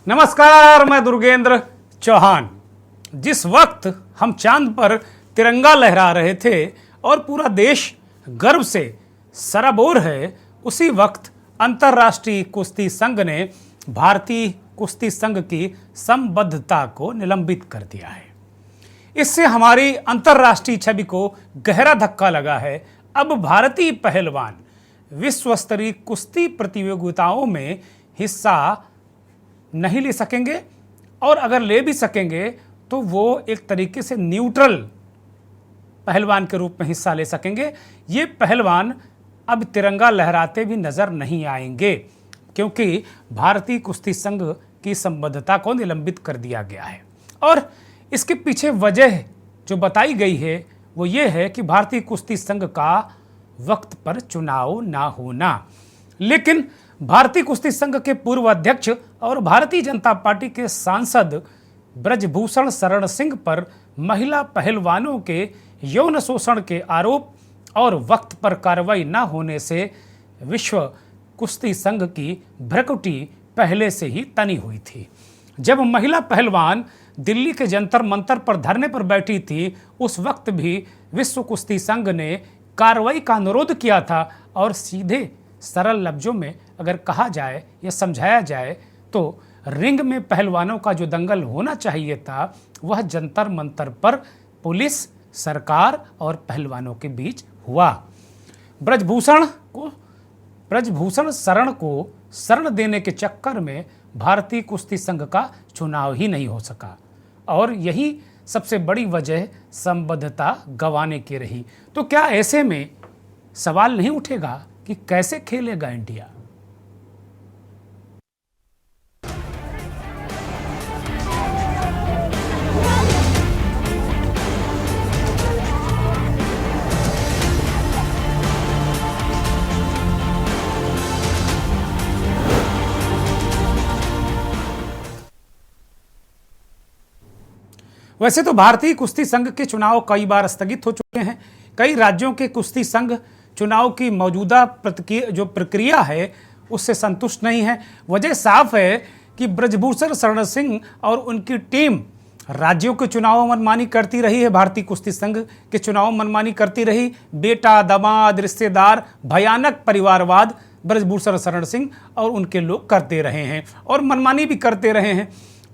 नमस्कार, मैं दुर्गेंद्र चौहान। जिस वक्त हम चांद पर तिरंगा लहरा रहे थे और पूरा देश गर्व से सराबोर है, उसी वक्त अंतर्राष्ट्रीय कुश्ती संघ ने भारतीय कुश्ती संघ की संबद्धता को निलंबित कर दिया है। इससे हमारी अंतर्राष्ट्रीय छवि को गहरा धक्का लगा है। अब भारतीय पहलवान विश्व स्तरीय कुश्ती प्रतियोगिताओं में हिस्सा नहीं ले सकेंगे, और अगर ले भी सकेंगे तो वो एक तरीके से न्यूट्रल पहलवान के रूप में हिस्सा ले सकेंगे। ये पहलवान अब तिरंगा लहराते भी नजर नहीं आएंगे, क्योंकि भारतीय कुश्ती संघ की संबद्धता को निलंबित कर दिया गया है। और इसके पीछे वजह जो बताई गई है वो ये है कि भारतीय कुश्ती संघ का वक्त पर चुनाव ना होना। लेकिन भारतीय कुश्ती संघ के पूर्व अध्यक्ष और भारतीय जनता पार्टी के सांसद ब्रजभूषण शरण सिंह पर महिला पहलवानों के यौन शोषण के आरोप और वक्त पर कार्रवाई न होने से विश्व कुश्ती संघ की भ्रकुटी पहले से ही तनी हुई थी। जब महिला पहलवान दिल्ली के जंतर मंतर पर धरने पर बैठी थी, उस वक्त भी विश्व कुश्ती संघ ने कार्रवाई का अनुरोध किया था। और सीधे सरल लफ्जों में अगर कहा जाए या समझाया जाए तो रिंग में पहलवानों का जो दंगल होना चाहिए था, वह जंतर मंतर पर पुलिस, सरकार और पहलवानों के बीच हुआ। ब्रजभूषण शरण को शरण देने के चक्कर में भारतीय कुश्ती संघ का चुनाव ही नहीं हो सका, और यही सबसे बड़ी वजह संबद्धता गंवाने की रही। तो क्या ऐसे में सवाल नहीं उठेगा कि कैसे खेलेगा इंडिया? वैसे तो भारतीय कुश्ती संघ के चुनाव कई बार स्थगित हो चुके हैं। कई राज्यों के कुश्ती संघ चुनाव की मौजूदा जो प्रक्रिया है उससे संतुष्ट नहीं है। वजह साफ है कि ब्रजभूषण शरण सिंह और उनकी टीम राज्यों के चुनाव मनमानी करती रही है, भारतीय कुश्ती संघ के चुनाव मनमानी करती रही। बेटा, दामाद, रिश्तेदार, भयानक परिवारवाद ब्रजभूषण शरण सिंह और उनके लोग करते रहे हैं और मनमानी भी करते रहे हैं।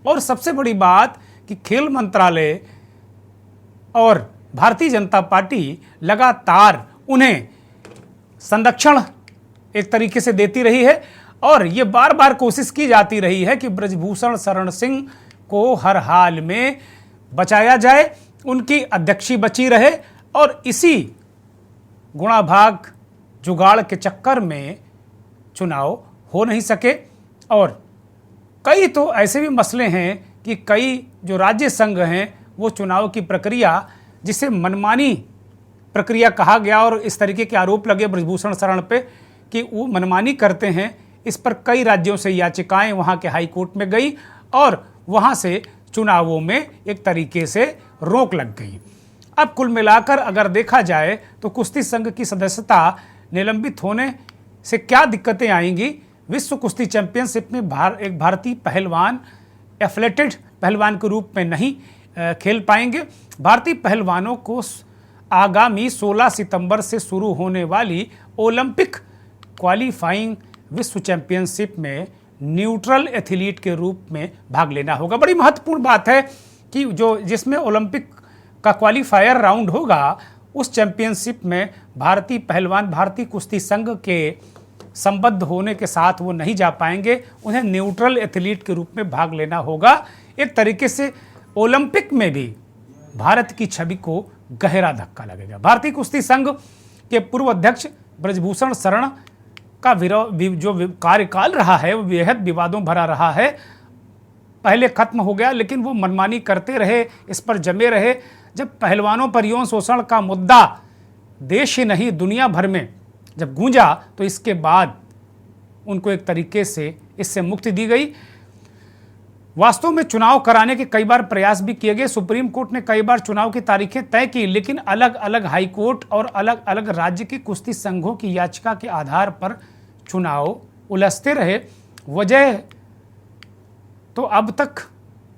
और सबसे बड़ी बात कि खेल मंत्रालय और भारतीय जनता पार्टी लगातार उन्हें संरक्षण एक तरीके से देती रही है, और ये बार बार कोशिश की जाती रही है कि ब्रजभूषण शरण सिंह को हर हाल में बचाया जाए, उनकी अध्यक्षी बची रहे, और इसी गुणाभाग जुगाड़ के चक्कर में चुनाव हो नहीं सके। और कई तो ऐसे भी मसले हैं कि कई जो राज्य संघ हैं वो चुनाव की प्रक्रिया, जिसे मनमानी प्रक्रिया कहा गया और इस तरीके के आरोप लगे ब्रजभूषण शरण पे कि वो मनमानी करते हैं, इस पर कई राज्यों से याचिकाएं वहां के हाई कोर्ट में गई और वहां से चुनावों में एक तरीके से रोक लग गई। अब कुल मिलाकर अगर देखा जाए तो कुश्ती संघ की सदस्यता निलंबित होने से क्या दिक्कतें आएंगी। विश्व कुश्ती चैंपियनशिप में एक भारतीय पहलवान एथलेटेड पहलवान के रूप में नहीं खेल पाएंगे। भारतीय पहलवानों को आगामी 16 सितंबर से शुरू होने वाली ओलंपिक क्वालिफाइंग विश्व चैंपियनशिप में न्यूट्रल एथलीट के रूप में भाग लेना होगा। बड़ी महत्वपूर्ण बात है कि जिसमें ओलंपिक का क्वालिफायर राउंड होगा, उस चैंपियनशिप में भारतीय पहलवान भारतीय कुश्ती संघ के संबद्ध होने के साथ वो नहीं जा पाएंगे, उन्हें न्यूट्रल एथलीट के रूप में भाग लेना होगा। एक तरीके से ओलंपिक में भी भारत की छवि को गहरा धक्का लगेगा। भारतीय कुश्ती संघ के पूर्व अध्यक्ष ब्रजभूषण शरण का जो कार्यकाल रहा है वो बेहद विवादों भरा रहा है। पहले खत्म हो गया, लेकिन वो मनमानी करते रहे, इस पर जमे रहे। जब पहलवानों पर यौन शोषण का मुद्दा देश ही नहीं दुनिया भर में जब गूंजा, तो इसके बाद उनको एक तरीके से इससे मुक्ति दी गई। वास्तव में चुनाव कराने के कई बार प्रयास भी किए गए। सुप्रीम कोर्ट ने कई बार चुनाव की तारीखें तय की, लेकिन अलग अलग हाई कोर्ट और अलग अलग राज्य की कुश्ती संघों की याचिका के आधार पर चुनाव उलझते रहे। वजह तो अब तक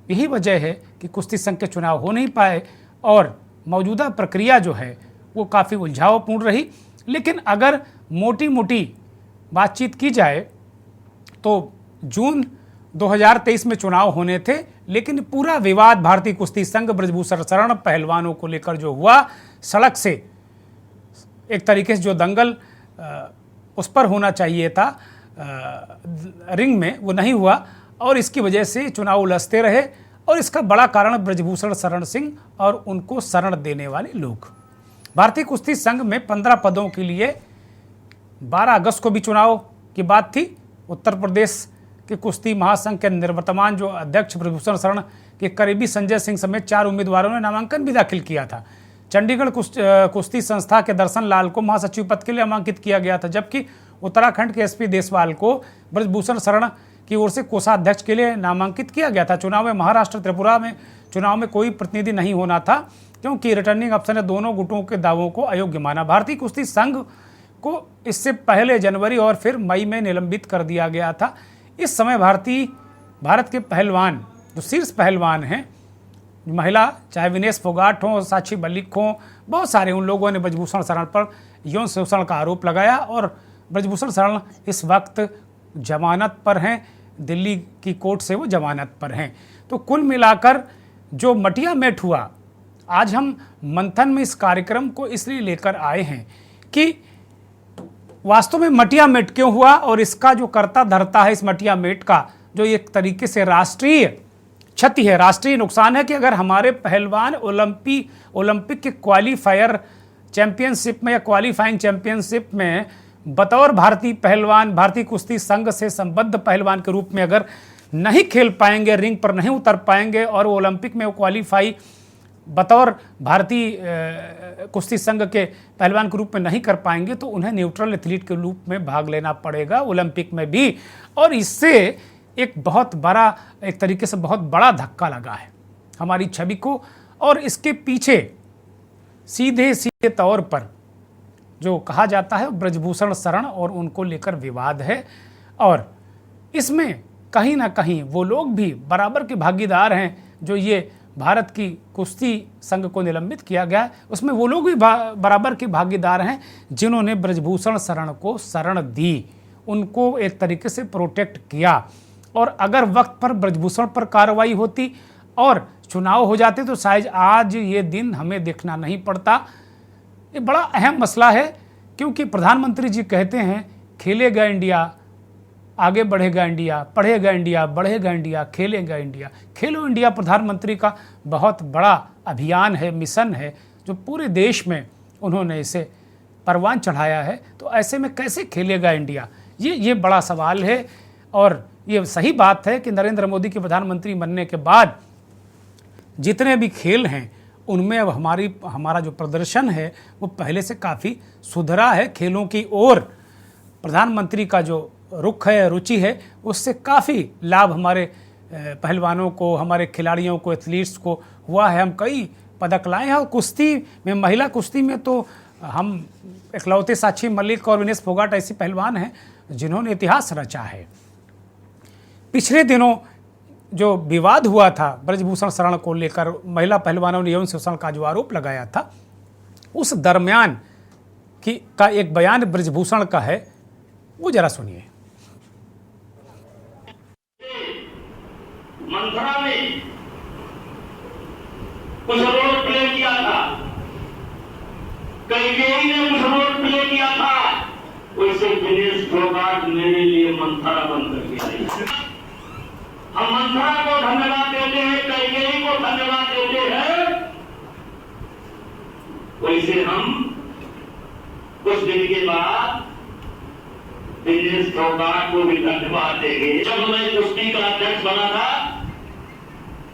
यही वजह है कि कुश्ती संघ के चुनाव हो नहीं पाए और मौजूदा प्रक्रिया जो है वो काफ़ी उलझावपूर्ण रही। लेकिन अगर मोटी मोटी बातचीत की जाए तो जून 2023 में चुनाव होने थे, लेकिन पूरा विवाद भारतीय कुश्ती संघ ब्रजभूषण शरण पहलवानों को लेकर जो हुआ, सड़क से एक तरीके से जो दंगल उस पर होना चाहिए था रिंग में, वो नहीं हुआ और इसकी वजह से चुनाव उलझते रहे। और इसका बड़ा कारण ब्रजभूषण शरण सिंह और उनको शरण देने वाले लोग। भारतीय कुश्ती संघ में 15 पदों के लिए 12 अगस्त को भी चुनाव की बात थी। उत्तर प्रदेश के कुश्ती महासंघ के निवर्तमान जो अध्यक्ष ब्रजभूषण शरण के करीबी संजय सिंह समेत 4 उम्मीदवारों ने नामांकन भी दाखिल किया था। चंडीगढ़ कुश्ती संस्था के दर्शन लाल को महासचिव पद के लिए नामांकित किया गया था, जबकि उत्तराखंड के एसपी देसवाल को ब्रजभूषण शरण की ओर से कोषाध्यक्ष के लिए नामांकित किया गया था। चुनाव में महाराष्ट्र त्रिपुरा में चुनाव में कोई प्रतिनिधि नहीं होना था, क्योंकि रिटर्निंग अफसर ने दोनों गुटों के दावों को अयोग्य माना। भारतीय कुश्ती संघ को इससे पहले जनवरी और फिर मई में निलंबित कर दिया गया था। इस समय भारत के पहलवान जो शीर्ष पहलवान हैं, महिला, चाहे विनेश फोगाट हों, साक्षी मलिक हों, बहुत सारे उन लोगों ने ब्रजभूषण शरण पर यौन शोषण का आरोप लगाया और ब्रजभूषण शरण इस वक्त जमानत पर हैं, दिल्ली की कोर्ट से वो जमानत पर हैं। तो कुल मिलाकर जो मटिया मेट हुआ, आज हम मंथन में इस कार्यक्रम को इसलिए लेकर आए हैं कि वास्तव में मटिया मेट क्यों हुआ और इसका जो कर्ता धर्ता है इस मटिया मेट का, जो एक तरीके से राष्ट्रीय क्षति है, राष्ट्रीय नुकसान है कि अगर हमारे पहलवान ओलंपिक के क्वालिफायर चैंपियनशिप में या क्वालिफाइंग चैंपियनशिप में बतौर भारतीय पहलवान, भारतीय कुश्ती संघ से संबद्ध पहलवान के रूप में अगर नहीं खेल पाएंगे, रिंग पर नहीं उतर पाएंगे और ओलंपिक में वो क्वालिफाई बतौर भारतीय कुश्ती संघ के पहलवान के रूप में नहीं कर पाएंगे, तो उन्हें न्यूट्रल एथलीट के रूप में भाग लेना पड़ेगा ओलंपिक में भी। और इससे एक बहुत बड़ा, एक तरीके से बहुत बड़ा धक्का लगा है हमारी छवि को। और इसके पीछे सीधे तौर पर जो कहा जाता है ब्रजभूषण शरण और उनको लेकर विवाद है, और इसमें कहीं ना कहीं वो लोग भी बराबर के भागीदार हैं। जो ये भारत की कुश्ती संघ को निलंबित किया गया है, उसमें वो लोग भी बराबर के भागीदार हैं जिन्होंने ब्रजभूषण शरण को शरण दी, उनको एक तरीके से प्रोटेक्ट किया। और अगर वक्त पर ब्रजभूषण पर कार्रवाई होती और चुनाव हो जाते तो शायद आज ये दिन हमें देखना नहीं पड़ता। ये बड़ा अहम मसला है, क्योंकि प्रधानमंत्री जी कहते हैं खेलेगा इंडिया, आगे बढ़ेगा इंडिया, पढ़ेगा इंडिया, बढ़ेगा इंडिया, खेलेगा इंडिया। खेलो इंडिया प्रधानमंत्री का बहुत बड़ा अभियान है, मिशन है, जो पूरे देश में उन्होंने इसे परवान चढ़ाया है। तो ऐसे में कैसे खेलेगा इंडिया, ये बड़ा सवाल है। और ये सही बात है कि नरेंद्र मोदी के प्रधानमंत्री बनने के बाद जितने भी खेल हैं उनमें अब हमारा जो प्रदर्शन है वो पहले से काफ़ी सुधरा है। खेलों की ओर प्रधानमंत्री का जो रुख है, रुचि है, उससे काफ़ी लाभ हमारे पहलवानों को, हमारे खिलाड़ियों को, एथलीट्स को हुआ है। हम कई पदक लाए हैं और कुश्ती में, महिला कुश्ती में तो हम इकलौते साक्षी मलिक और विनेश फोगाट ऐसे पहलवान हैं जिन्होंने इतिहास रचा है। पिछले दिनों जो विवाद हुआ था ब्रजभूषण शरण को लेकर, महिला पहलवानों ने यौन शोषण का जो आरोप लगाया था, उस दरमियान का एक बयान ब्रजभूषण का है, वो जरा सुनिए। मंथरा में कुछ रोल प्ले किया था, कैकेयी ने कुछ रोल प्ले किया था, वैसे विनेश फोगाट मेरे लिए मंथरा बन करके आई। हम मंथरा को धन्यवाद देते हैं, कैकेयी को धन्यवाद देते हैं, वैसे हम कुछ दिन के बाद विनेश फोगाट को भी धन्यवाद देंगे। जब मैं कुश्ती का अध्यक्ष बना था,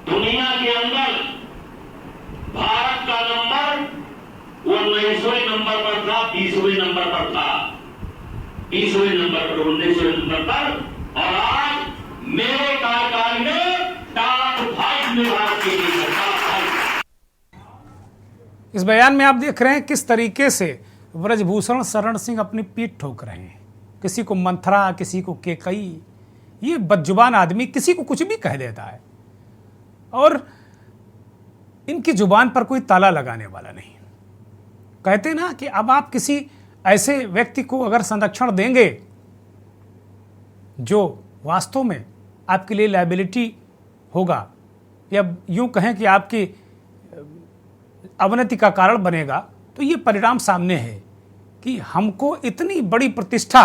दुनिया के अंदर भारत का नंबर वो 19वें नंबर पर था, 20वें नंबर पर था, 20वें नंबर पर, 19वें नंबर पर, और आज मेरे कार्यकाल में टॉप 5 में भारत की टीम है, टॉप 5। इस बयान में आप देख रहे हैं किस तरीके से ब्रजभूषण शरण सिंह अपनी पीठ ठोक रहे हैं। किसी को मंथरा, किसी को केकई, ये बदजुबान आदमी किसी को कुछ भी कह देता है और इनकी जुबान पर कोई ताला लगाने वाला नहीं। कहते ना कि अब आप किसी ऐसे व्यक्ति को अगर संरक्षण देंगे जो वास्तव में आपके लिए लायबिलिटी होगा या यूं कहें कि आपकी अवनति का कारण बनेगा, तो ये परिणाम सामने है कि हमको इतनी बड़ी प्रतिष्ठा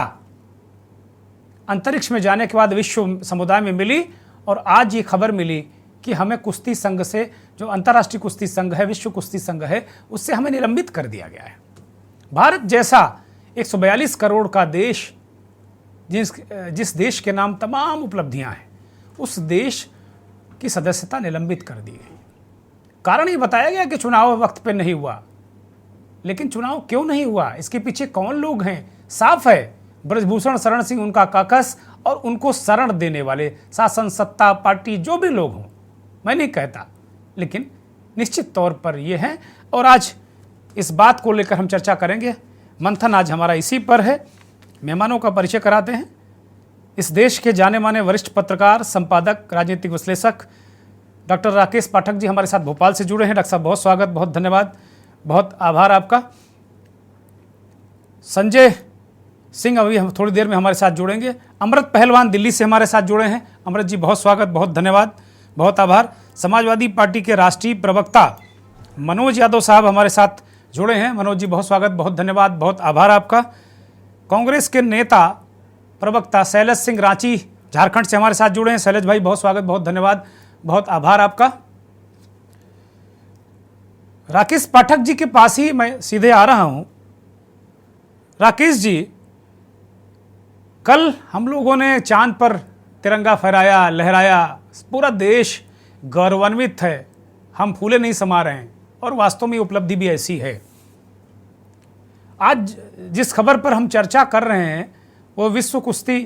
अंतरिक्ष में जाने के बाद विश्व समुदाय में मिली और आज ये खबर मिली कि हमें कुश्ती संघ से, जो अंतर्राष्ट्रीय कुश्ती संघ है, विश्व कुश्ती संघ है, उससे हमें निलंबित कर दिया गया है। भारत जैसा 142 करोड़ का देश, जिस देश के नाम तमाम उपलब्धियां हैं, उस देश की सदस्यता निलंबित कर दी गई। कारण ये बताया गया कि चुनाव वक्त पे नहीं हुआ, लेकिन चुनाव क्यों नहीं हुआ, इसके पीछे कौन लोग हैं, साफ है। ब्रजभूषण शरण सिंह उनका काकस और उनको शरण देने वाले शासन, सत्ता, पार्टी, जो भी लोग हों, मैं नहीं कहता, लेकिन निश्चित तौर पर ये है। और आज इस बात को लेकर हम चर्चा करेंगे। मंथन आज हमारा इसी पर है। मेहमानों का परिचय कराते हैं। इस देश के जाने माने वरिष्ठ पत्रकार, संपादक, राजनीतिक विश्लेषक डॉक्टर राकेश पाठक जी हमारे साथ भोपाल से जुड़े हैं। डॉक्टर साहब, बहुत स्वागत, बहुत धन्यवाद, बहुत आभार आपका। संजय सिंह अभी हम थोड़ी देर में हमारे साथ जुड़ेंगे। अमृत पहलवान दिल्ली से हमारे साथ जुड़े हैं। अमृत जी, बहुत स्वागत, बहुत धन्यवाद, बहुत आभार। समाजवादी पार्टी के राष्ट्रीय प्रवक्ता मनोज यादव साहब हमारे साथ जुड़े हैं। मनोज जी, बहुत स्वागत, बहुत धन्यवाद, बहुत आभार आपका। कांग्रेस के नेता प्रवक्ता शैलेश सिंह रांची झारखंड से हमारे साथ जुड़े हैं। शैलेश भाई, बहुत स्वागत, बहुत धन्यवाद, बहुत आभार आपका। राकेश पाठक जी के पास ही मैं सीधे आ रहा हूं। राकेश जी, कल हम लोगों ने चांद पर तिरंगा फहराया, लहराया, पूरा देश गौरवान्वित है, हम फूले नहीं समा रहे हैं और वास्तव में उपलब्धि भी ऐसी है। आज जिस खबर पर हम चर्चा कर रहे हैं वो विश्व कुश्ती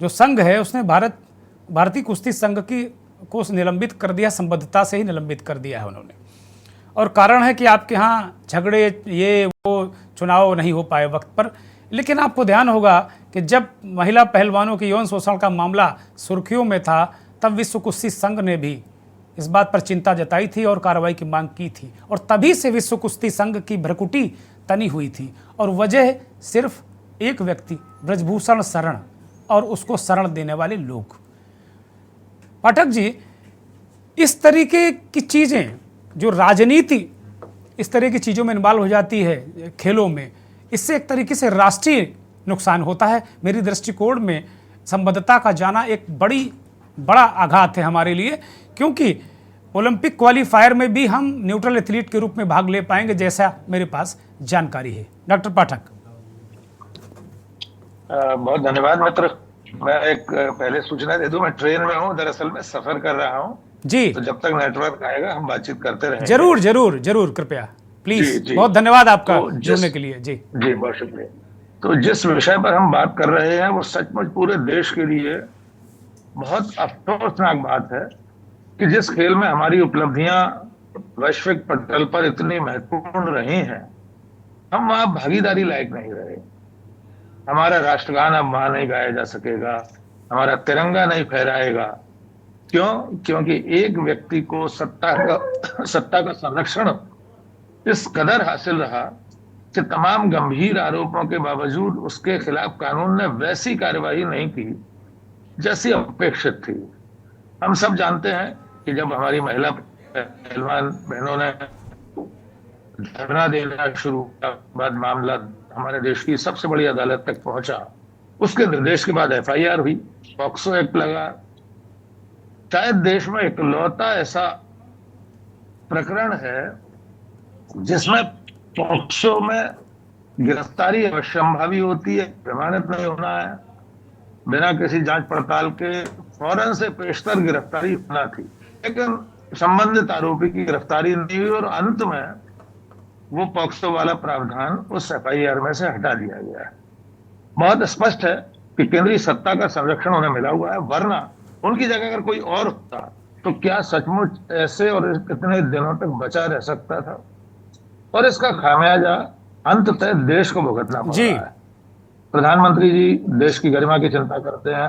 जो संघ है, उसने भारतीय कुश्ती संघ को निलंबित कर दिया, संबद्धता से ही निलंबित कर दिया है उन्होंने। और कारण है कि आपके यहाँ झगड़े, ये वो, चुनाव नहीं हो पाए वक्त पर। लेकिन आपको ध्यान होगा कि जब महिला पहलवानों के यौन शोषण का मामला सुर्खियों में था, तब विश्व कुश्ती संघ ने भी इस बात पर चिंता जताई थी और कार्रवाई की मांग की थी। और तभी से विश्व कुश्ती संघ की भ्रकुटी तनी हुई थी और वजह सिर्फ एक व्यक्ति, ब्रजभूषण शरण, और उसको शरण देने वाले लोग। पाठक जी, इस तरीके की चीज़ें, जो राजनीति इस तरह की चीज़ों में इन्वॉल्व हो जाती है खेलों में, इससे एक तरीके से राष्ट्रीय नुकसान होता है। मेरी दृष्टिकोण में संबद्धता का जाना एक बड़ा आघात है हमारे लिए, क्योंकि ओलंपिक क्वालिफायर में भी हम न्यूट्रल एथलीट के रूप में भाग ले पाएंगे, जैसा मेरे पास जानकारी है। डॉक्टर पाठक। बहुत धन्यवाद मित्र। मैं एक पहले सूचना दे दूं, मैं ट्रेन में हूं, दरअसल मैं सफर कर रहा हूं जी, तो जब तक नेटवर्क आएगा हम बातचीत करते रहेंगे। जरूर जरूर जरूर, कृपया प्लीज। बहुत धन्यवाद आपका जुड़ने के लिए। जी जी, बहुत शुक्रिया। तो जिस विषय पर हम बात कर रहे हैं वो सचमुच पूरे देश के लिए बहुत अफसोसनाक बात है कि जिस खेल में हमारी उपलब्धियां वैश्विक पटल पर इतनी महत्वपूर्ण रही हैं, हम वहां भागीदारी लायक नहीं रहे। हमारा राष्ट्रगान अब वहां नहीं गाया जा सकेगा, हमारा तिरंगा नहीं फहराएगा। क्यों? क्योंकि एक व्यक्ति को सत्ता का संरक्षण इस कदर हासिल रहा कि तमाम गंभीर आरोपों के बावजूद उसके खिलाफ कानून ने वैसी कार्यवाही नहीं की जैसी अपेक्षित थी। हम सब जानते हैं कि जब हमारी महिला पहलवान बहनों ने धरना देना शुरू किया, बाद मामला हमारे देश की सबसे बड़ी अदालत तक पहुंचा, उसके निर्देश के बाद एफआईआर हुई, पॉक्सो एक्ट लगा। शायद देश में इकलौता ऐसा प्रकरण है जिसमें पॉक्सो में गिरफ्तारी अवश्यंभावी होती है, प्रमाणित नहीं होना है, बिना किसी जांच पड़ताल के फौरन से पेशतर गिरफ्तारी होना थी, लेकिन संबंधित आरोपी की गिरफ्तारी नहीं हुई और अंत में वो पॉक्सो वाला प्रावधान उस एफआईआर में से हटा दिया गया है। बहुत स्पष्ट है कि केंद्रीय सत्ता का संरक्षण उन्हें मिला हुआ है, वरना उनकी जगह अगर कोई और होता तो क्या सचमुच ऐसे और इतने दिनों तक बचा रह सकता था? और इसका खामियाजा अंततः देश को भुगतना पड़ रहा है। प्रधानमंत्री जी देश की गरिमा की चिंता करते हैं,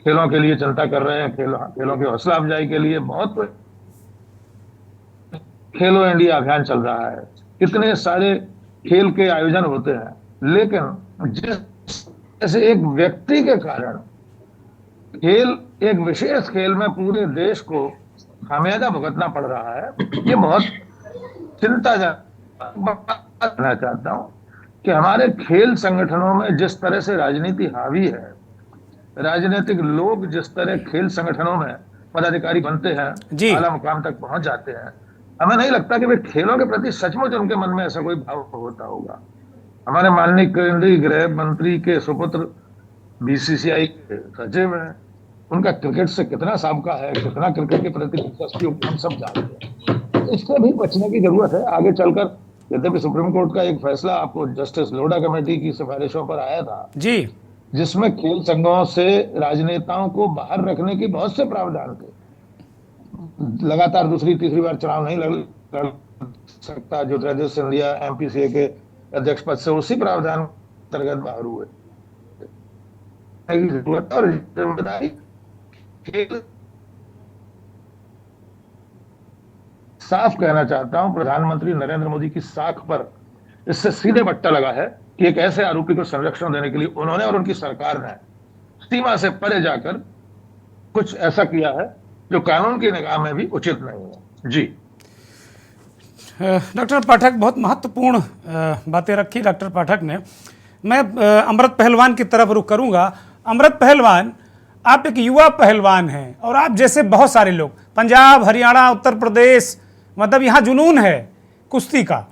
खेलों के लिए चिंता कर रहे हैं, खेलों की हौसला अफजाई के लिए बहुत खेलो इंडिया अभियान चल रहा है, कितने सारे खेल के आयोजन होते हैं, लेकिन जिस जैसे एक व्यक्ति के कारण खेल, एक विशेष खेल में पूरे देश को खामियाजा भुगतना पड़ रहा है, ये बहुत चिंताजनक कहना चाहता हूं कि हमारे खेल संगठनों में जिस तरह से राजनीति हावी है, राजनीतिक लोग जिस तरह खेल संगठनों में पदाधिकारी बनते हैं, आला मुकाम तक पहुंच जाते हैं, हमें नहीं लगता कि वे खेलों के प्रति सचमुच उनके मन में ऐसा कोई भाव होता होगा। हमारे माननीय केंद्रीय गृह मंत्री के सुपुत्र बीसीसीआई के सचिव हैं, उनका क्रिकेट से कितना साबका है, कितना क्रिकेट के प्रति दिलचस्पी हम सब जानते हैं। इससे भी बचने की जरूरत है आगे चलकर। यद्यपि सुप्रीम कोर्ट का एक फैसला आपको जस्टिस लोढ़ा कमेटी की सिफारिशों पर आया था जी, जिसमें खेल संघों से राजनेताओं को बाहर रखने की बहुत से प्रावधान थे। लगातार दूसरी तीसरी बार चुनाव नहीं लड़ सकता जो तेजस्वी सिंधिया एमपीसीए के अध्यक्ष पद से, उसी प्रावधान अंतर्गत बाहर हुए। जरूरत और जिम्मेदारी खेल, साफ कहना चाहता हूं, प्रधानमंत्री नरेंद्र मोदी की साख पर इससे सीधे बट्टा लगा है कि एक ऐसे आरोपी को संरक्षण देने के लिए उन्होंने और उनकी सरकार ने सीमा से परे जाकर कुछ ऐसा किया है जो कानून की निगाह में भी उचित नहीं है। जी डॉक्टर पाठक, बहुत महत्वपूर्ण बातें रखी डॉक्टर पाठक ने। मैं अमृत पहलवान की तरफ रुख करूंगा। अमृत पहलवान, आप एक युवा पहलवान हैं और आप जैसे बहुत सारे लोग पंजाब, हरियाणा, उत्तर प्रदेश, मतलब यहाँ जुनून है कुश्ती का।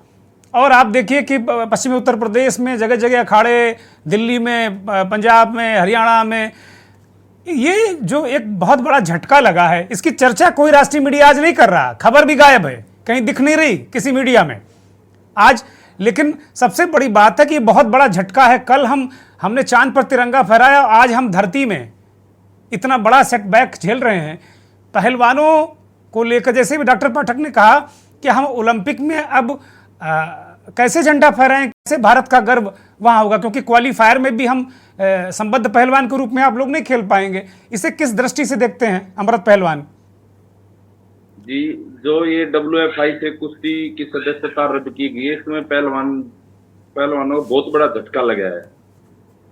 और आप देखिए कि पश्चिमी उत्तर प्रदेश में जगह जगह अखाड़े, दिल्ली में, पंजाब में, हरियाणा में, ये जो एक बहुत बड़ा झटका लगा है, इसकी चर्चा कोई राष्ट्रीय मीडिया आज नहीं कर रहा, खबर भी गायब है, कहीं दिख नहीं रही किसी मीडिया में आज। लेकिन सबसे बड़ी बात है कि ये बहुत बड़ा झटका है। कल हमने चांद पर तिरंगा फहराया, आज हम धरती में इतना बड़ा सेटबैक झेल रहे हैं पहलवानों को लेकर। जैसे भी डॉक्टर पाठक ने कहा कि हम ओलंपिक में अब कैसे झंडा फहराएं, कैसे भारत का गर्व वहां होगा, क्योंकि क्वालिफायर में भी हम संबद्ध पहलवान के रूप में आप लोग नहीं खेल पाएंगे। इसे किस दृष्टि से देखते हैं अमृत पहलवान जी? जो ये WFI से कुश्ती की सदस्यता रद्द की गई है, इसमें पहलवानों को बहुत बड़ा झटका लगा है।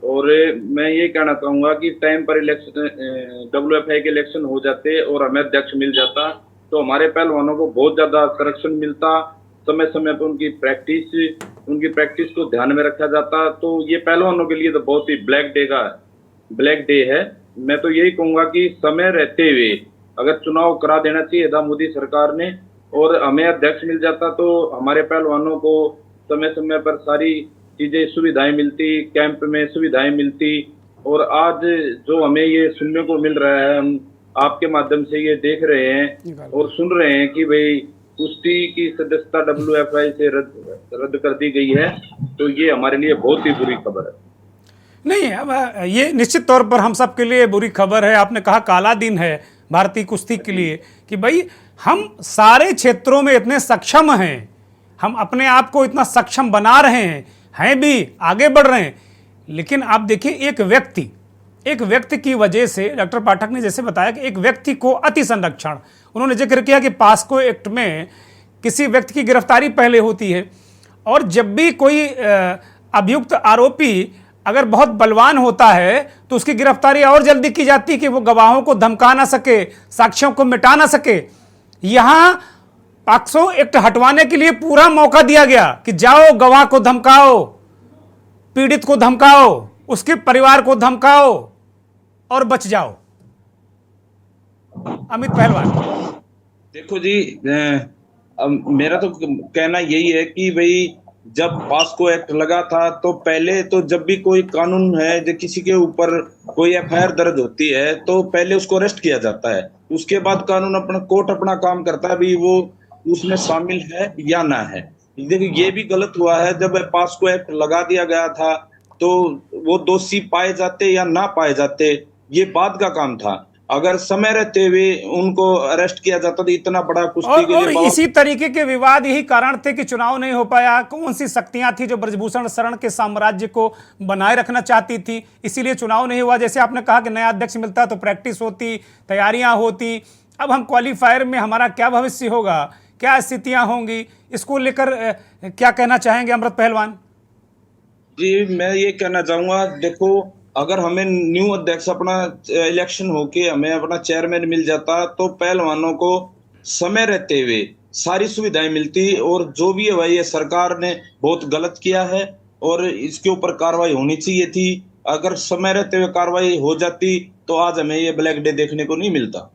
और मैं ये कहना चाहूंगा कि टाइम पर इलेक्शन, WFI के इलेक्शन हो जाते और हमें अध्यक्ष मिल जाता तो हमारे पहलवानों को बहुत ज्यादा संरक्षण मिलता, समय समय पर उनकी प्रैक्टिस को ध्यान में रखा जाता। तो ये पहलवानों के लिए तो बहुत ही ब्लैक डे है। मैं तो यही कहूंगा कि समय रहते हुए अगर चुनाव करा देना चाहिए था मोदी सरकार ने, और हमें अध्यक्ष मिल जाता तो हमारे पहलवानों को समय समय पर सारी चीजें, सुविधाएं मिलती, कैंप में सुविधाएं मिलती। और आज जो हमें ये सुनने को मिल रहा है, हम आपके माध्यम से ये देख रहे हैं और सुन रहे हैं कि भाई कुश्ती की सदस्यता WFI से रद्द कर दी गई है, तो ये हमारे लिए बहुत ही बुरी खबर है। नहीं, अब ये निश्चित तौर पर हम सब के लिए बुरी खबर है। आपने कहा काला दिन है भारतीय कुश्ती के लिए कि भाई हम सारे क्षेत्रों में इतने सक्षम हैं, हम अपने आप को इतना सक्षम बना रहे हैं भी, आगे बढ़ रहे हैं। लेकिन आप देखिए एक व्यक्ति की वजह से, डॉक्टर पाठक ने जैसे बताया कि एक व्यक्ति को अति संरक्षण, उन्होंने जिक्र किया कि पास्को एक्ट में किसी व्यक्ति की गिरफ्तारी पहले होती है, और जब भी कोई अभियुक्त आरोपी अगर बहुत बलवान होता है तो उसकी गिरफ्तारी और जल्दी की जाती कि वो गवाहों को धमका ना सके, साक्ष्यों को मिटा ना सके। यहां पाक्सो एक्ट हटवाने के लिए पूरा मौका दिया गया कि जाओ गवाह को धमकाओ, पीड़ित को धमकाओ, उसके परिवार को धमकाओ और बच जाओ। अमित पहलवान, देखो जी, मेरा तो कहना यही है कि भाई जब पास्को एक्ट लगा था तो पहले तो जब भी कोई कानून है, जब किसी के ऊपर कोई FIR दर्ज होती है तो पहले उसको अरेस्ट किया जाता है, उसके बाद कानून कोर्ट अपना काम करता है भी वो उसमें शामिल है या ना है। देखिए ये भी गलत हुआ है, जब पास्को एक्ट लगा दिया गया था तो वो दोषी पाए जाते या ना पाए जाते ये बाद का काम था। अगर समय रहते हुए उनको अरेस्ट किया जाता तो इतना बड़ा कुश्ती के और लिए इसी तरीके के विवाद यही कारण थे कि चुनाव नहीं हो पाया। कौन सी शक्तियां थी जो ब्रजभूषण शरण के साम्राज्य को बनाए रखना चाहती थी, इसीलिए चुनाव नहीं हुआ। जैसे आपने कहा कि नया अध्यक्ष मिलता तो प्रैक्टिस होती, तैयारियां होती। अब हम क्वालिफायर में हमारा क्या भविष्य होगा, क्या स्थितियां होंगी, इसको लेकर क्या कहना चाहेंगे अमृत पहलवान? जी, मैं ये कहना चाहूंगा, देखो अगर हमें न्यू अध्यक्ष अपना इलेक्शन होके हमें अपना चेयरमैन मिल जाता तो पहलवानों को समय रहते हुए सारी सुविधाएं मिलती, और जो भी है भाई ये सरकार ने बहुत गलत किया है और इसके ऊपर कार्रवाई होनी चाहिए थी। अगर समय रहते हुए कार्रवाई हो जाती तो आज हमें ये ब्लैक डे देखने को नहीं मिलता।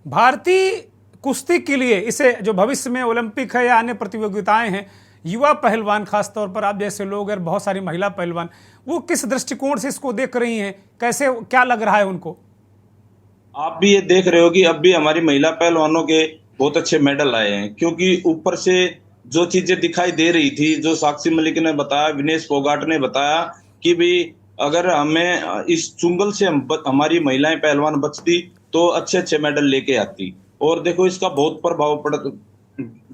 भारतीय कुश्ती के लिए इसे जो भविष्य में ओलंपिक है या अन्य प्रतियोगिताएं हैं, युवा पहलवान खासतौर पर आप जैसे लोग और बहुत सारी महिला पहलवान, वो किस दृष्टिकोण से इसको देख रही हैं, कैसे क्या लग रहा है उनको? आप भी ये देख रहे हो कि अब भी हमारी महिला पहलवानों के बहुत अच्छे मेडल आए हैं, क्योंकि ऊपर से जो चीजें दिखाई दे रही थी, जो साक्षी मलिक ने बताया, विनेश फोगाट ने बताया कि भाई अगर हमें इस चुंगल से हमारी महिलाएं पहलवान बचती तो अच्छे अच्छे मेडल लेके आती। और देखो इसका बहुत प्रभाव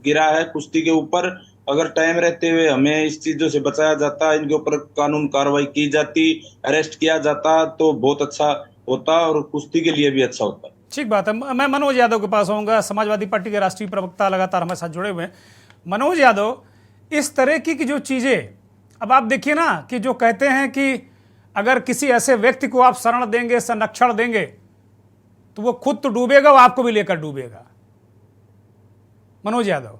गिरा है कुश्ती के ऊपर। अगर टाइम रहते हुए हमें इस चीजों से बचाया जाता, इनके ऊपर कानून कार्रवाई की जाती, अरेस्ट किया जाता तो बहुत अच्छा होता और कुश्ती के लिए भी अच्छा होता। ठीक बात है। मैं मनोज यादव के पास आऊँगा, समाजवादी पार्टी के राष्ट्रीय प्रवक्ता, लगातार हमारे साथ जुड़े हुए हैं। मनोज यादव, इस तरह की जो चीज़ें, अब आप देखिए ना कि जो कहते हैं कि अगर किसी ऐसे व्यक्ति को आप शरण देंगे, संरक्षण देंगे, तो वो खुद तो डूबेगा, वो आपको भी लेकर डूबेगा। मनोज यादव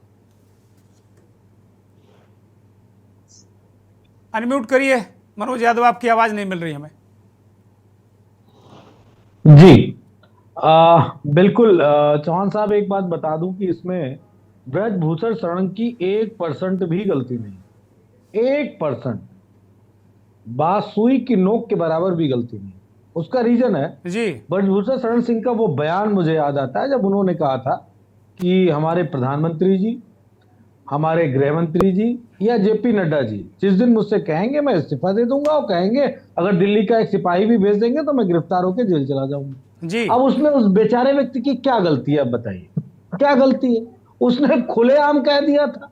अनम्यूट करिए। मनोज यादव, आपकी आवाज नहीं मिल रही हमें। जी बिल्कुल। चौहान साहब, एक बात बता दूं कि इसमें ब्रजभूषण शरण की 1% भी गलती नहीं। 1% बात सुई की नोक के बराबर भी गलती नहीं। उसका रीजन है जी, ब्रजभूषण शरण सिंह का वो बयान मुझे याद आता है जब उन्होंने कहा था कि हमारे प्रधानमंत्री जी, हमारे गृह मंत्री जी या जेपी नड्डा जी जिस दिन मुझसे कहेंगे मैं इस्तीफा दे दूंगा, और कहेंगे अगर दिल्ली का एक सिपाही भी भेज देंगे तो मैं गिरफ्तार होकर जेल चला जाऊंगा। जी। अब उसमें उस बेचारे व्यक्ति की क्या गलती है? अब बताइए क्या गलती है? उसने खुलेआम कह दिया था।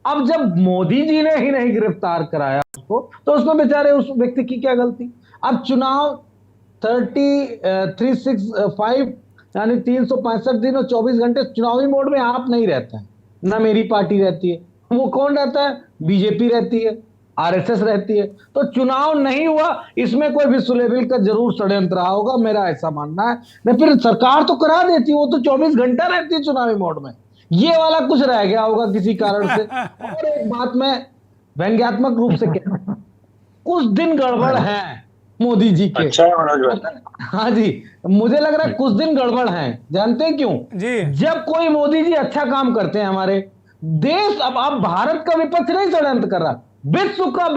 अब जब मोदी जी ने ही नहीं गिरफ्तार कराया उसको, तो उसमें बेचारे उस व्यक्ति की क्या गलती? अब चुनाव 365 यानी 365 दिन और 24 घंटे चुनावी मोड में आप नहीं रहते हैं, ना मेरी पार्टी रहती है। वो कौन रहता है? बीजेपी रहती है, आरएसएस रहती है। तो चुनाव नहीं हुआ, इसमें कोई विश्व लेवल का जरूर षड्यंत्र रहा होगा, मेरा ऐसा मानना है। नहीं फिर सरकार तो करा देती, वो तो 24 घंटा रहती है चुनावी मोड में। ये वाला कुछ रह गया होगा किसी कारण से। और एक बात मैं व्यंग्यात्मक रूप से कह, कुछ दिन गड़बड़ है मोदी जी के। अच्छा मनोज भाई। हाँ जी, मुझे लग रहा है कुछ दिन गड़बड़ हैं। जानते हैं क्यों? जी। जब कोई मोदी जी अच्छा काम करते हैं हमारे देश, अब भारत का विपक्ष नहीं षड्यंत्र कर रहा, विश्व का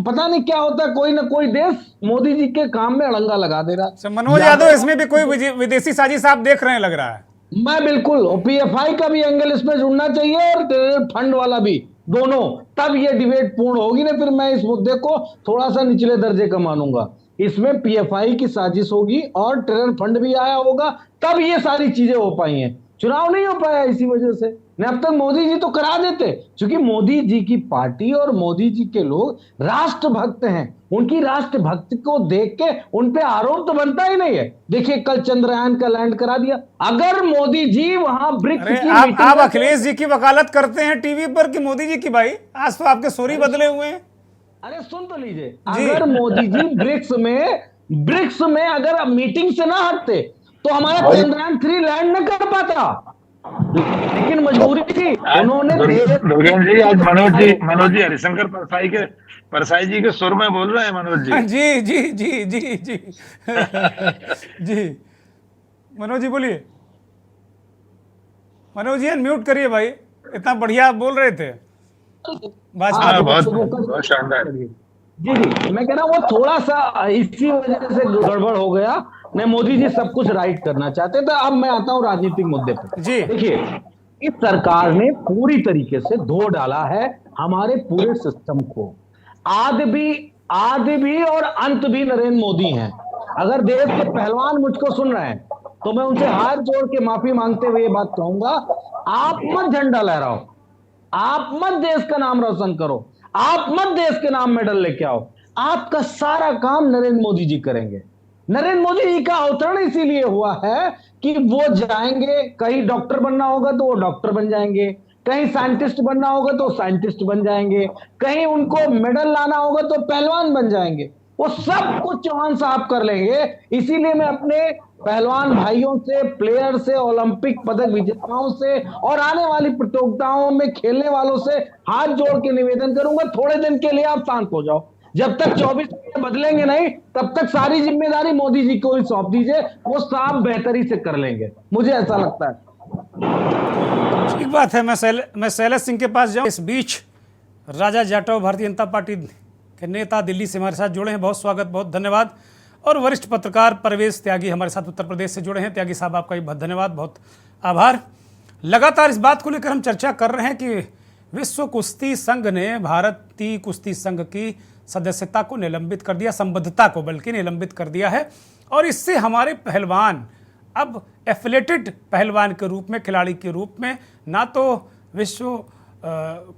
पता नहीं क्या होता है, कोई ना कोई देश मोदी जी के काम में अड़ंगा लगा दे रहा। मनोज यादव, इसमें भी कोई विदेशी साजिश आप देख रहे हैं, लग रहा है। मैं बिल्कुल, पीएफआई का भी एंगल इसमें जुड़ना चाहिए और फंड वाला भी, दोनों, तब ये डिबेट पूर्ण होगी ना। फिर मैं इस मुद्दे को थोड़ा सा निचले दर्जे का मानूंगा। इसमें पीएफआई की साजिश होगी और टेरर फंड भी आया होगा, तब ये सारी चीजें हो पाई हैं। चुनाव नहीं हो पाया इसी वजह से। नहीं, अब तक मोदी जी तो करा देते, क्योंकि मोदी जी की पार्टी और मोदी जी के लोग राष्ट्रभक्त हैं। उनकी राष्ट्रभक्ति को देख के उन पे आरोप तो बनता ही नहीं है। देखिए कल चंद्रयान का लैंड करा दिया। अगर मोदी जी वहां ब्रिक्स की आप अखिलेश जी की वकालत करते हैं टीवी पर कि मोदी जी की? भाई आज तो आपके सोरी बदले हुए हैं। अरे सुन तो लीजिए, अगर मोदी जी ब्रिक्स में अगर मीटिंग से ना हटते तो हमारा चंद्रयान 3 लैंड न कर पाता, लेकिन मजबूरी थी। उन्होंने दुर्गेन्द्र जी, आज मनोज जी हरिशंकर परसाई जी के सुर में बोल रहे हैं मनोज जी। जी जी जी जी जी जी मनोज जी बोलिए। मनोज जी अनम्यूट करिए भाई, इतना बढ़िया बोल रहे थे। बहुत शानदार। जी जी, मैं कह रहा हूँ वो थोड़ा सा इसी वजह से गड़बड़ हो गया। नहीं, मोदी जी सब कुछ राइट करना चाहते थे। अब मैं आता हूँ राजनीतिक मुद्दे पर। जी देखिए, इस सरकार ने पूरी तरीके से धो डाला है हमारे पूरे सिस्टम को। आदि भी और अंत भी नरेंद्र मोदी हैं। अगर देश के पहलवान मुझको सुन रहे हैं, तो मैं उनसे हाथ जोड़ के माफी मांगते हुए ये बात कहूंगा, आप मत झंडा लहराओ, आप मत देश का नाम रोशन करो, आप मत देश के नाम मेडल लेके आओ। आपका सारा काम नरेंद्र मोदी जी करेंगे। नरेंद्र मोदी जी का अवतरण इसीलिए हुआ है कि वो जाएंगे, कहीं डॉक्टर बनना होगा तो वो डॉक्टर बन जाएंगे, कहीं साइंटिस्ट बनना होगा तो साइंटिस्ट बन जाएंगे, कहीं उनको मेडल लाना होगा तो पहलवान बन जाएंगे। वो सब कुछ चौहान साहब कर लेंगे। इसीलिए मैं अपने पहलवान भाइयों से, प्लेयर से, ओलंपिक पदक विजेताओं से और आने वाली प्रतियोगिताओं में खेलने वालों से हाथ जोड़ के निवेदन करूंगा, थोड़े दिन के लिए आप शांत हो जाओ। जब तक 24 घंटे बदलेंगे नहीं, तब तक सारी जिम्मेदारी मोदी जी को ही सौंप दीजिए, वो साफ बेहतरी से कर लेंगे, मुझे ऐसा लगता है। ठीक बात है। मैं शैलेश सिंह के पास जाऊं। इस बीच राजा जाटव भारतीय जनता पार्टी के नेता दिल्ली से हमारे साथ जुड़े हैं, बहुत स्वागत, बहुत धन्यवाद। और वरिष्ठ पत्रकार परवेश त्यागी हमारे साथ उत्तर प्रदेश से जुड़े हैं। त्यागी साहब, आपका भी बहुत धन्यवाद, बहुत आभार। लगातार इस बात को लेकर हम चर्चा कर रहे हैं कि विश्व कुश्ती संघ ने भारतीय कुश्ती संघ की सदस्यता को निलंबित कर दिया, संबद्धता को बल्कि निलंबित कर दिया है। और इससे हमारे पहलवान अब एफिलेटेड पहलवान के रूप में, खिलाड़ी के रूप में, ना तो विश्व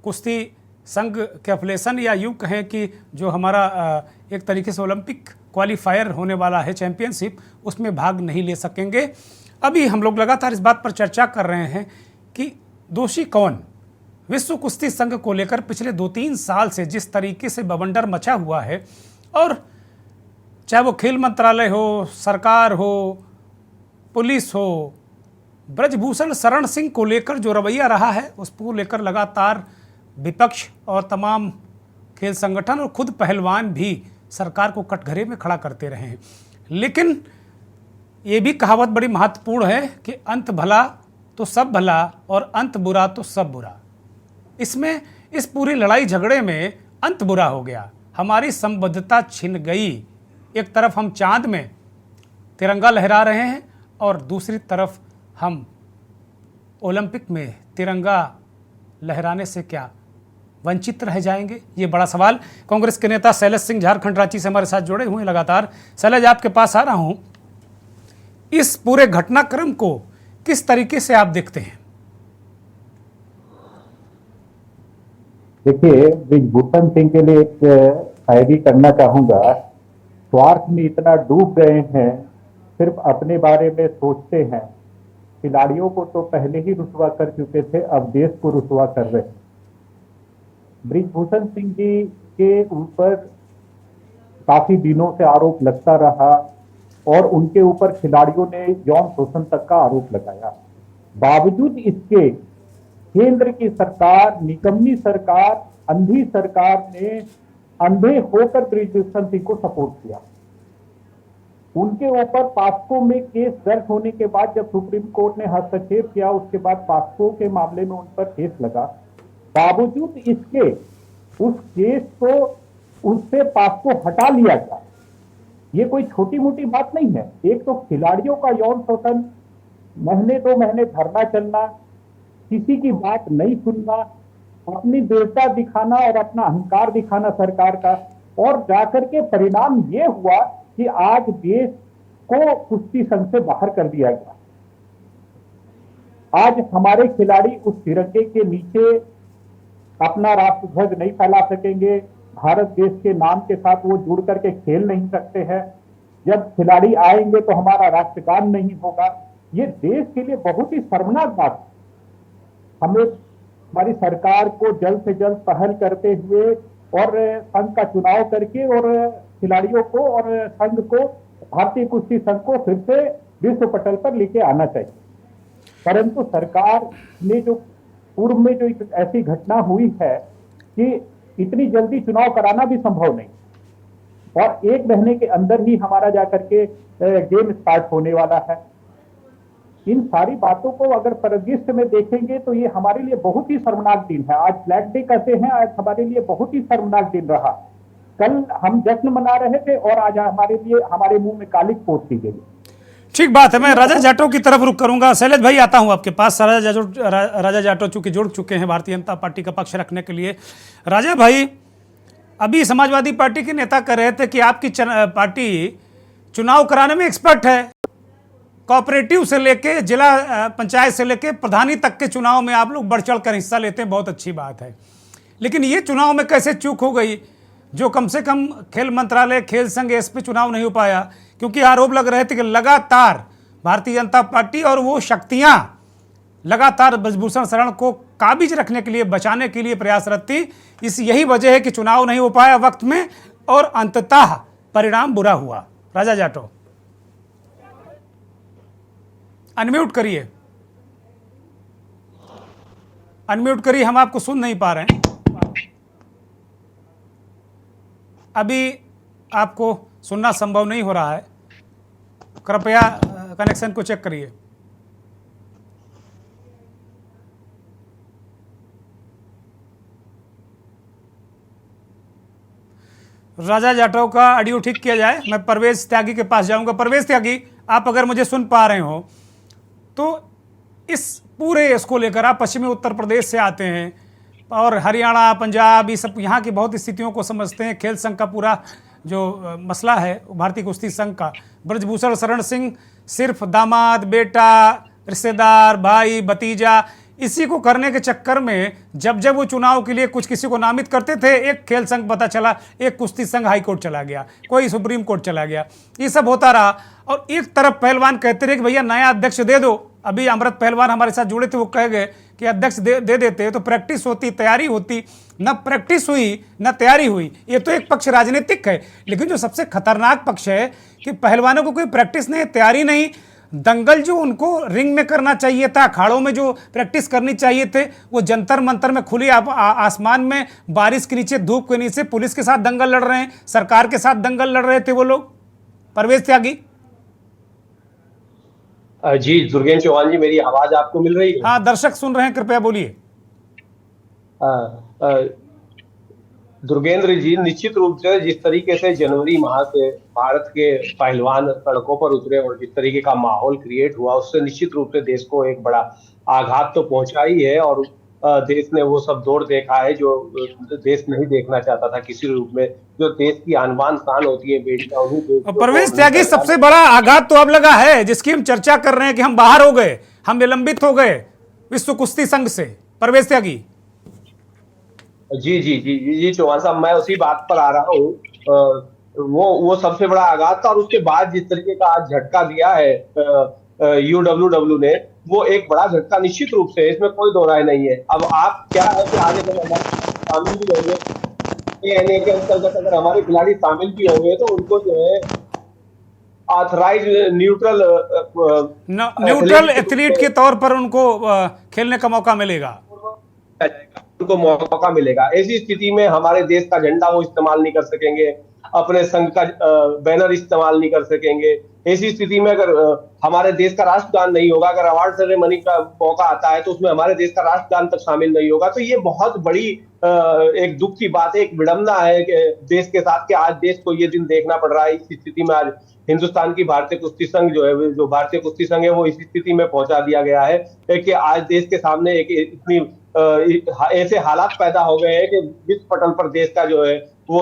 कुश्ती संघ के एफिलेशन या यूँ कहें कि जो हमारा एक तरीके से ओलंपिक क्वालिफायर होने वाला है चैंपियनशिप, उसमें भाग नहीं ले सकेंगे। अभी हम लोग लगातार इस बात पर चर्चा कर रहे हैं कि दोषी कौन। विश्व कुश्ती संघ को लेकर पिछले 2-3 साल से जिस तरीके से बवंडर मचा हुआ है, और चाहे वो खेल मंत्रालय हो, सरकार हो, पुलिस हो, ब्रजभूषण शरण सिंह को लेकर जो रवैया रहा है, उसको लेकर लगातार विपक्ष और तमाम खेल संगठन और खुद पहलवान भी सरकार को कटघरे में खड़ा करते रहे हैं। लेकिन ये भी कहावत बड़ी महत्वपूर्ण है कि अंत भला तो सब भला और अंत बुरा तो सब बुरा। इसमें इस पूरी लड़ाई झगड़े में अंत बुरा हो गया, हमारी संबद्धता छिन गई। एक तरफ हम चांद में तिरंगा लहरा रहे हैं और दूसरी तरफ हम ओलंपिक में तिरंगा लहराने से क्या वंचित रह जाएंगे, ये बड़ा सवाल। कांग्रेस के नेता शैलेश सिंह झारखंड रांची से हमारे साथ जुड़े हुए हैं लगातार। शैलेश, आपके पास आ रहा हूं, इस पूरे घटनाक्रम को किस तरीके से आप देखते हैं? देखिए, ब्रिजभूषण सिंह के लिए एक शायरी करना चाहूंगा। स्वार्थ में इतना डूब गए हैं, सिर्फ अपने बारे में सोचते हैं। खिलाड़ियों को तो पहले ही रुसवा कर चुके थे, अब देश को रुसवा कर रहे हैं। ब्रिजभूषण सिंह जी के ऊपर काफी दिनों से आरोप लगता रहा और उनके ऊपर खिलाड़ियों ने यौन शोषण तक का आरोप लगाया। बावजूद इसके केंद्र की सरकार, निकम्मी सरकार, अंधी सरकार ने अंधे होकर ब्रिजभूषण सिंह को सपोर्ट किया। उनके ऊपर पास्को में केस दर्ज होने के बाद जब सुप्रीम कोर्ट ने हस्तक्षेप किया, उसके बाद पास्को के मामले में उन पर केस लगा। बावजूद इसके उस केस को उससे पास्को हटा लिया गया। ये कोई छोटी मोटी बात नहीं है। एक तो खिलाड़ियों का यौन शोषण, महीने 2 महीने धरना चलना, किसी की बात नहीं सुनना, अपनी देवता दिखाना और अपना अहंकार दिखाना सरकार का, और जाकर के परिणाम ये हुआ कि आज देश को कुश्ती संघ से बाहर कर दिया गया। आज हमारे खिलाड़ी उस तिरंगे के नीचे अपना राष्ट्रध्वज नहीं फैला सकेंगे, भारत देश के नाम के साथ वो जुड़ करके खेल नहीं सकते हैं। जब खिलाड़ी आएंगे तो हमारा राष्ट्रगान नहीं होगा। ये देश के लिए बहुत ही शर्मनाक बात है। हमें हमारी सरकार को जल्द से जल्द पहल करते हुए और संघ का चुनाव करके और खिलाड़ियों को और संघ को, भारतीय कुश्ती संघ को फिर से विश्व पटल पर लेके आना चाहिए। परंतु सरकार ने जो पूर्व में जो ऐसी घटना हुई है कि इतनी जल्दी चुनाव कराना भी संभव नहीं, और 1 महीने के अंदर ही हमारा जाकर के गेम स्टार्ट होने वाला है। इन सारी बातों को अगर परिदृश्य में देखेंगे तो ये हमारे लिए बहुत ही शर्मनाक दिन है। आज फ्लैग डे कहते हैं, आज हमारे लिए बहुत ही शर्मनाक दिन रहा। कल हम जश्न मना रहे थे और आज हमारे मुंह में कालिक पोत दी गई। ठीक बात है। मैं राजा जाटव की तरफ रुख करूंगा। शैलेश भाई, आता हूं आपके पास। राजा जाटव चूंकि जुड़ चुके हैं भारतीय जनता पार्टी का पक्ष रखने के लिए। राजा भाई, अभी समाजवादी पार्टी के नेता कह रहे थे कि आपकी पार्टी चुनाव कराने में एक्सपर्ट है, कोऑपरेटिव से लेके जिला पंचायत से लेके प्रधानी तक के चुनाव में आप लोग बढ़ चढ़ कर हिस्सा लेते हैं, बहुत अच्छी बात है। लेकिन ये चुनाव में कैसे चूक हो गई जो कम से कम खेल मंत्रालय, खेल संघ, इस पे चुनाव नहीं हो पाया? क्योंकि आरोप लग रहे थे कि लगातार भारतीय जनता पार्टी और वो शक्तियां लगातार ब्रजभूषण शरण को काबिज रखने के लिए, बचाने के लिए प्रयासरत थी। यही वजह है कि चुनाव नहीं हो पाया वक्त में और अंततः परिणाम बुरा हुआ। राजा जाटव, अनम्यूट करिए, अनम्यूट करिए, हम आपको सुन नहीं पा रहे हैं। अभी आपको सुनना संभव नहीं हो रहा है, कृपया कनेक्शन को चेक करिए। राजा जाटव का ऑडियो ठीक किया जाए। मैं परवेज त्यागी के पास जाऊंगा। परवेज त्यागी, आप अगर मुझे सुन पा रहे हो तो इस पूरे इसको लेकर, आप पश्चिमी उत्तर प्रदेश से आते हैं और हरियाणा, पंजाब, ये सब यहाँ की बहुत स्थितियों को समझते हैं। खेल संघ का पूरा जो मसला है भारतीय कुश्ती संघ का, ब्रजभूषण शरण सिंह सिर्फ दामाद, बेटा, रिश्तेदार, भाई, भतीजा, इसी को करने के चक्कर में जब जब वो चुनाव के लिए कुछ किसी को नामित करते थे, एक खेल संघ पता चला, एक कुश्ती संघ हाई कोर्ट चला गया, कोई सुप्रीम कोर्ट चला गया, ये सब होता रहा। और एक तरफ पहलवान कहते रहे कि भैया नया अध्यक्ष दे दो। अभी अमृत पहलवान हमारे साथ जुड़े थे, वो कह गए कि अध्यक्ष दे देते तो प्रैक्टिस होती, तैयारी होती। न प्रैक्टिस हुई न तैयारी हुई। ये तो एक पक्ष राजनीतिक है, लेकिन जो सबसे खतरनाक पक्ष है कि पहलवानों को कोई प्रैक्टिस नहीं, तैयारी नहीं। दंगल जो उनको रिंग में करना चाहिए था, अखाड़ों में जो प्रैक्टिस करनी चाहिए थे, वो जंतर मंतर में खुली आसमान में, बारिश के नीचे, धूप के नीचे पुलिस के साथ दंगल लड़ रहे हैं, सरकार के साथ दंगल लड़ रहे थे वो लोग। परवेज त्यागी जी, दुर्गेन्द्र चौहान जी, मेरी आवाज आपको मिल रही है? हाँ, दर्शक सुन रहे हैं, कृपया बोलिए। दुर्गेंद्र जी, निश्चित रूप से जिस तरीके से जनवरी माह से भारत के पहलवान सड़कों पर उतरे और जिस तरीके का माहौल क्रिएट हुआ, उससे निश्चित रूप से देश को एक बड़ा आघात तो पहुंचा ही है। और देश ने वो सब दौर देखा है जो देश नहीं देखना चाहता था किसी रूप में। जो देश की आन बान शान होती है बेटियां, उन्हीं परवेज त्यागी, सबसे बड़ा आघात तो अब लगा है जिसकी हम चर्चा कर रहे हैं कि हम बाहर हो गए, हम निलंबित हो गए विश्व कुश्ती संघ से। परवेज त्यागी जी जी जी जी चौहान साहब, मैं उसी बात पर आ रहा हूँ। वो सबसे बड़ा आघात था। और उसके बाद जिस तरीके का आज झटका दिया है UWW ने, वो एक बड़ा झटका निश्चित रूप से, इसमें कोई दो राय नहीं है। अब आप क्या है कि आगे शामिल भी होंगे यानी के अंतर्गत, अगर हमारे खिलाड़ी शामिल भी होंगे तो उनको जो है ऑथराइज न्यूट्रल एथलीट के तौर पर उनको खेलने का मौका मिलेगा, उनको मौका मिलेगा। ऐसी स्थिति में हमारे देश का झंडा वो इस्तेमाल नहीं कर सकेंगे, अपने संघ का बैनर इस्तेमाल नहीं कर सकेंगे। ऐसी स्थिति में अगर हमारे देश का राष्ट्रगान नहीं होगा, अगर अवार्ड सेरेमनी का मौका आता है तो उसमें हमारे देश का राष्ट्रगान तक शामिल नहीं होगा, तो ये बहुत बड़ी एक दुख की बात है, एक विडंबना है देश के साथ कि आज देश को ये दिन देखना पड़ रहा है। इस स्थिति में आज हिंदुस्तान की भारतीय कुश्ती संघ जो है, जो भारतीय कुश्ती संघ है, वो इस स्थिति में पहुंचा दिया गया है कि आज देश के सामने एक इतनी ऐसे हालात पैदा हो गए हैं कि विश्व पटल पर देश का जो है वो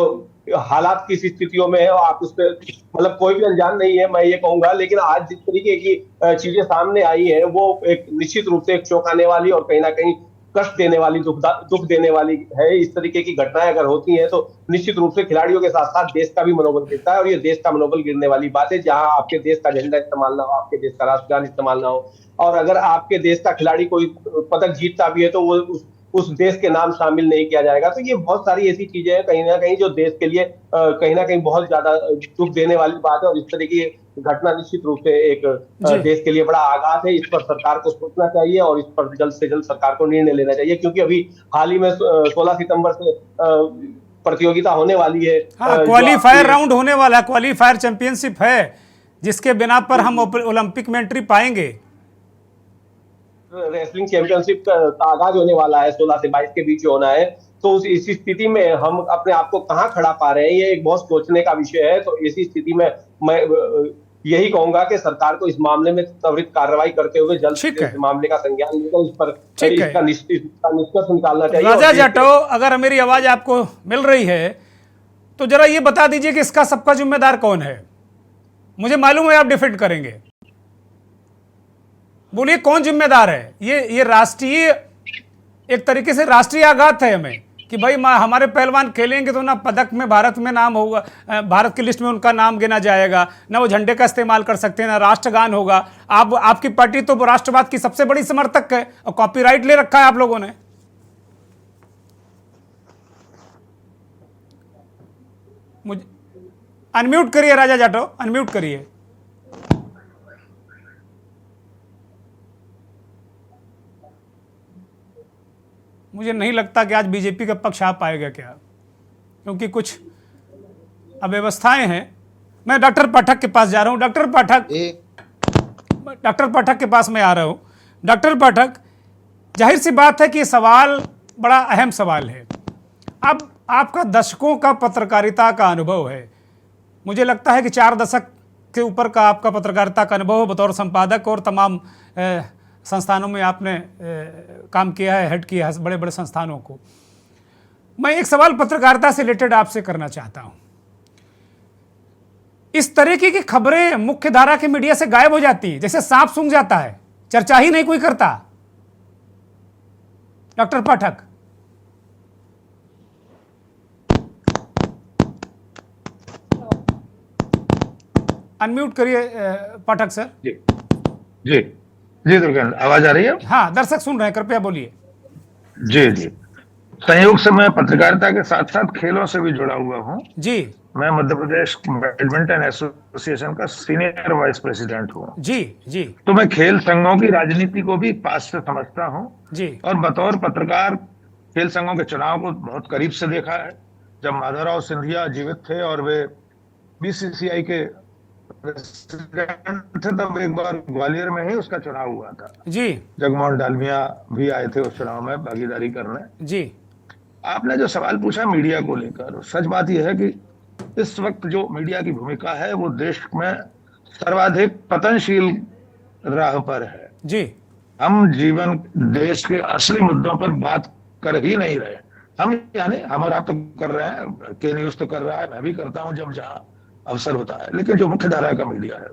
हालात किस स्थितियों में है और आप उस पर मतलब कोई भी अनजान नहीं है, मैं ये कहूंगा। लेकिन आज जिस तरीके की चीजें सामने आई है वो एक निश्चित रूप से एक चौंकाने वाली और कहीं ना कहीं कष्ट देने वाली, दुख देने वाली है। इस तरीके की घटनाएं अगर होती हैं तो निश्चित रूप से खिलाड़ियों के साथ साथ देश का भी मनोबल गिरता है। और ये देश का मनोबल गिरने वाली बात है जहां आपके देश का झंडा इस्तेमाल ना हो, आपके देश का राष्ट्रगान इस्तेमाल ना हो, और अगर आपके देश का खिलाड़ी कोई पदक जीतता भी है तो वो उस देश के नाम शामिल नहीं किया जाएगा। तो ये बहुत सारी ऐसी चीजें हैं कहीं ना कहीं जो देश के लिए कहीं ना कहीं बहुत ज्यादा दुख देने वाली बात है। और इस तरह की घटना निश्चित रूप से एक देश के लिए बड़ा आघात है। इस पर सरकार को सोचना चाहिए और इस पर जल्द से जल्द सरकार को निर्णय लेना चाहिए, क्योंकि अभी हाल ही में 16 सितंबर से प्रतियोगिता होने वाली है। क्वालिफायर राउंड होने वाला है, क्वालिफायर चैंपियनशिप है जिसके बिना पर हम ओलंपिक में एंट्री पाएंगे। रेसलिंग चैंपियनशिप का आगाज होने वाला है, 16 से 22 के बीच होना है। तो इस स्थिति में हम अपने आप को कहां खड़ा पा रहे हैं, ये एक बहुत सोचने का विषय है। तो इसी स्थिति में मैं यही कहूंगा कि सरकार को इस मामले में त्वरित कार्रवाई करते हुए जल्द से इस मामले का संज्ञान लेकर इस पर इसका निष्कर्ष निकालना चाहिए। राजा जाटव, अगर मेरी आवाज आपको मिल रही है तो जरा ये बता दीजिए कि इसका सबका जिम्मेदार कौन है। मुझे मालूम है आप डिफेंड करेंगे। बोलिए कौन जिम्मेदार है? ये राष्ट्रीय, एक तरीके से राष्ट्रीय आघात है हमें कि भाई हमारे पहलवान खेलेंगे तो ना पदक में भारत में नाम होगा, भारत की लिस्ट में उनका नाम गिना जाएगा, ना वो झंडे का इस्तेमाल कर सकते हैं, ना राष्ट्रगान होगा। आपकी पार्टी तो राष्ट्रवाद की सबसे बड़ी समर्थक है और कॉपीराइट ले रखा है आप लोगों ने। मुझे अनम्यूट करिए राजा जाटव, अनम्यूट करिए। मुझे नहीं लगता कि आज बीजेपी का पक्ष आ पाएगा क्या, क्योंकि कुछ अव्यवस्थाएं हैं। मैं डॉक्टर पाठक के पास जा रहा हूं। डॉक्टर पाठक के पास मैं आ रहा हूं। डॉक्टर पाठक, जाहिर सी बात है कि ये सवाल बड़ा अहम सवाल है। अब आपका दशकों का पत्रकारिता का अनुभव है, मुझे लगता है कि 4 दशक के ऊपर का आपका पत्रकारिता का अनुभव बतौर संपादक, और तमाम संस्थानों में आपने काम किया है, हेड किया है बड़े बड़े संस्थानों को। मैं एक सवाल पत्रकारिता से रिलेटेड आपसे करना चाहता हूं। इस तरीके की खबरें मुख्य धारा के मीडिया से गायब हो जाती है, जैसे सांप सूंघ जाता है, चर्चा ही नहीं कोई करता। डॉक्टर पाठक, अनम्यूट करिए पाठक सर। जी जी जी दुर्गेंद्र, आवाज आ रही है? हाँ, दर्शक सुन रहे हैं, कृपया बोलिए। जी जी, संयोग से मैं पत्रकारिता के साथ साथ खेलों से भी जुड़ा हुआ हूँ जी। मैं मध्य प्रदेश बैडमिंटन एसोसिएशन का सीनियर वाइस प्रेसिडेंट हूँ। जी जी। तो मैं खेल संघों की राजनीति को भी पास से समझता हूँ जी। और बतौर पत्रकार खेल संघों के चुनाव को बहुत करीब से देखा है। जब माधवराव सिंधिया जीवित थे और वे बीसीसीआई के प्रेसिडेंट थे, तब एक बार ग्वालियर में ही उसका चुनाव हुआ था जी। जगमोहन डालमिया भी आए थे उस चुनाव में भागीदारी करने। जी। आपने जो सवाल पूछा मीडिया को लेकर, सच बात यह है कि इस वक्त जो मीडिया की भूमिका है वो देश में सर्वाधिक पतनशील राह पर है। जी। हम जीवन देश के असली मुद्दों पर बात कर ही नहीं रहे। हम यानी हम और आप तो कर रहे हैं, के न्यूज तो कर रहा है, मैं भी करता हूं जब जहां अवसर होता है, लेकिन जो मुख्य धारा का मीडिया है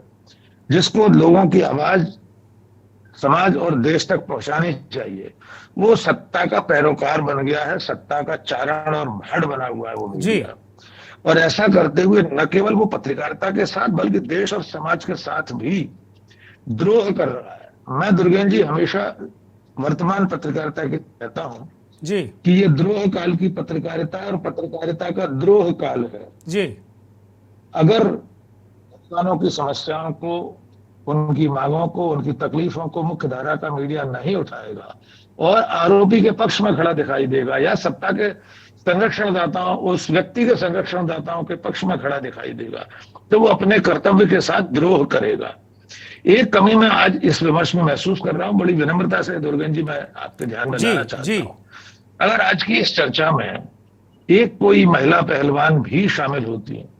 जिसको लोगों की आवाज समाज और देश तक पहुंचानी चाहिए, वो सत्ता का पैरोकार बन गया है, सत्ता का चारण और भाड़ बना हुआ है वो मीडिया। और ऐसा करते हुए न केवल वो पत्रकारिता के साथ बल्कि देश और समाज के साथ भी द्रोह कर रहा है। मैं दुर्गेंद्र जी हमेशा वर्तमान पत्रकारिता के कहता हूं जी कि ये द्रोह काल की पत्रकारिता और पत्रकारिता का द्रोह काल है जी। अगर किसानों की समस्याओं को, उनकी मांगों को, उनकी तकलीफों को मुख्य धारा का मीडिया नहीं उठाएगा और आरोपी के पक्ष में खड़ा दिखाई देगा या सत्ता के संरक्षणदाताओं, उस व्यक्ति के संरक्षणदाताओं के पक्ष में खड़ा दिखाई देगा, तो वो अपने कर्तव्य के साथ द्रोह करेगा। एक कमी मैं आज इस विमर्श में महसूस कर रहा हूं, बड़ी विनम्रता से दुर्गेंद्र जी मैं आपके ध्यान में लाना चाहता हूं। अगर आज की इस चर्चा में एक कोई महिला पहलवान भी शामिल होती है,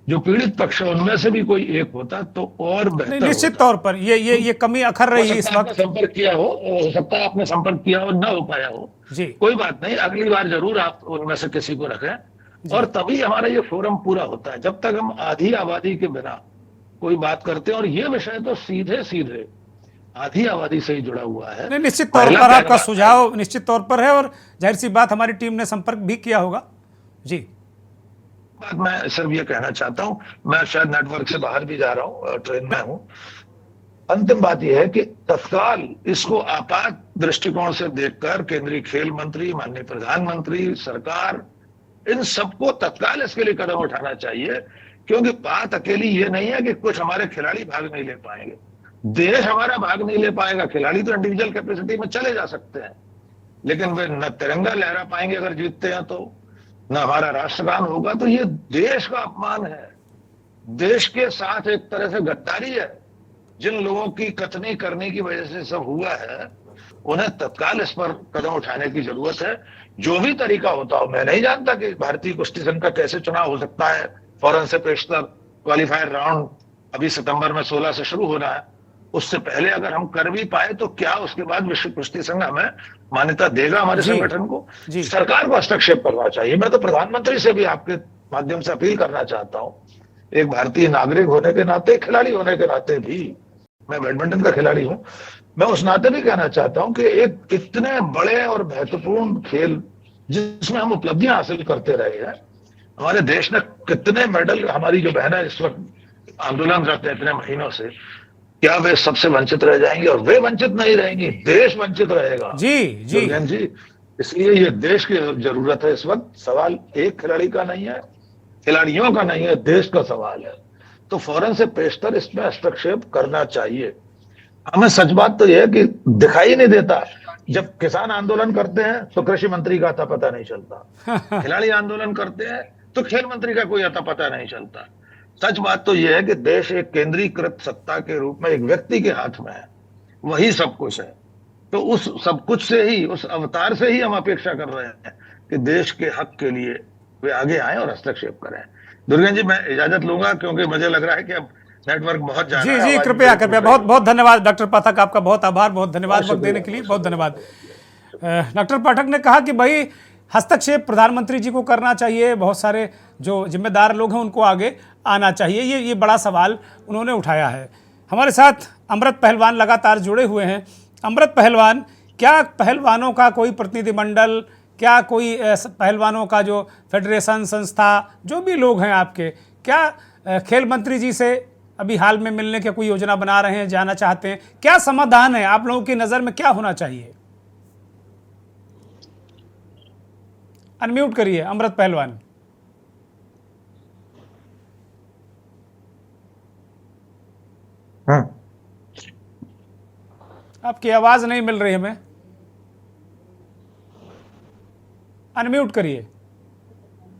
जो पीड़ित पक्ष है उनमें से भी कोई एक होता तो और बेहतर। निश्चित तौर पर ये कमी अखर रही है इस वक्त। संपर्क किया हो सकता है, आपने संपर्क किया हो, ना हो पाया हो जी, कोई बात नहीं, अगली बार जरूर आप उनमें से किसी को रखें और तभी हमारा ये फोरम पूरा होता है। जब तक हम आधी आबादी के बिना कोई बात करते हैं, और ये विषय तो सीधे सीधे आधी आबादी से ही जुड़ा हुआ है। निश्चित तौर पर आपका सुझाव निश्चित तौर पर है और जाहिर सी बात हमारी टीम ने संपर्क भी किया होगा जी। बात मैं सिर्फ ये कहना चाहता हूं, मैं शायद नेटवर्क से बाहर भी जा रहा हूं, ट्रेन में हूं। अंतिम बात यह है कि तत्काल इसको आपात दृष्टिकोण से देखकर केंद्रीय खेल मंत्री, माननीय प्रधानमंत्री, सरकार, इन सबको तत्काल इसके लिए कदम उठाना चाहिए, क्योंकि बात अकेली ये नहीं है कि कुछ हमारे खिलाड़ी भाग नहीं ले पाएंगे, देश हमारा भाग नहीं ले पाएगा। खिलाड़ी तो इंडिविजुअल कैपेसिटी में चले जा सकते हैं, लेकिन वे न तिरंगा लहरा पाएंगे अगर जीतते हैं, तो न हमारा राष्ट्रगान होगा। तो ये देश का अपमान है, देश के साथ एक तरह से गद्दारी है। जिन लोगों की कथनी करने की वजह से सब हुआ है, उन्हें तत्काल इस पर कदम उठाने की जरूरत है। जो भी तरीका होता हो, मैं नहीं जानता कि भारतीय कुश्ती संघ का कैसे चुनाव हो सकता है, फौरन से पेशतर क्वालिफायर राउंड अभी सितंबर में 16 से शुरू होना है, उससे पहले अगर हम कर भी पाए तो क्या उसके बाद विश्व कुश्ती संघ हमें मान्यता देगा हमारे संगठन को? सरकार को हस्तक्षेप करना चाहिए। मैं तो प्रधानमंत्री से भी आपके माध्यम से अपील करना चाहता हूं, एक भारतीय नागरिक होने के नाते, खिलाड़ी होने के नाते भी मैं बैडमिंटन का खिलाड़ी हूं, मैं उस नाते भी कहना चाहता हूं कि एक इतने बड़े और महत्वपूर्ण खेल जिसमें हम उपलब्धियां हासिल करते रहे हैं, हमारे देश ने कितने मेडल, हमारी जो बहनें इस वक्त आंदोलन करते हैं इतने महीनों से, क्या वे सबसे वंचित रह जाएंगी? और वे वंचित नहीं रहेंगी, देश वंचित रहेगा। जी जी जी, इसलिए ये देश की जरूरत है इस वक्त। सवाल एक खिलाड़ी का नहीं है, खिलाड़ियों का नहीं है, देश का सवाल है। तो फौरन से पेशतर इसमें हस्तक्षेप करना चाहिए। हमें सच बात तो यह है कि दिखाई नहीं देता, जब किसान आंदोलन करते हैं तो कृषि मंत्री का अता पता नहीं चलता, खिलाड़ी आंदोलन करते हैं तो खेल मंत्री का कोई अता पता नहीं चलता। सच बात तो यह है कि देश एक केंद्रीकृत सत्ता के रूप में एक व्यक्ति के हाथ में है, वही सब कुछ है। तो उस सब कुछ से ही, उस अवतार से ही हम अपेक्षा कर रहे हैं कि देश के हक के लिए वे आगे आए और हस्तक्षेप करें। दुर्गेन जी, मैं इजाजत लूंगा क्योंकि मुझे लग रहा है कि अब नेटवर्क बहुत ज्यादा जी है। जी, कृपया कृपया, बहुत बहुत धन्यवाद डॉक्टर पाठक, आपका बहुत आभार, बहुत धन्यवाद वक्त देने के लिए, बहुत धन्यवाद। डॉक्टर पाठक ने कहा कि भाई हस्तक्षेप प्रधानमंत्री जी को करना चाहिए, बहुत सारे जो जिम्मेदार लोग हैं उनको आगे आना चाहिए, ये बड़ा सवाल उन्होंने उठाया है। हमारे साथ अमृत पहलवान लगातार जुड़े हुए हैं। अमृत पहलवान, क्या पहलवानों का कोई प्रतिनिधिमंडल, क्या कोई पहलवानों का जो फेडरेशन, संस्था, जो भी लोग हैं आपके, क्या खेल मंत्री जी से अभी हाल में मिलने की कोई योजना बना रहे हैं, जाना चाहते हैं? क्या समाधान है आप लोगों की नज़र में, क्या होना चाहिए? अनम्यूट करिए अमृत पहलवान। आपकी आवाज नहीं मिल रही हमें, अनम्यूट करिए,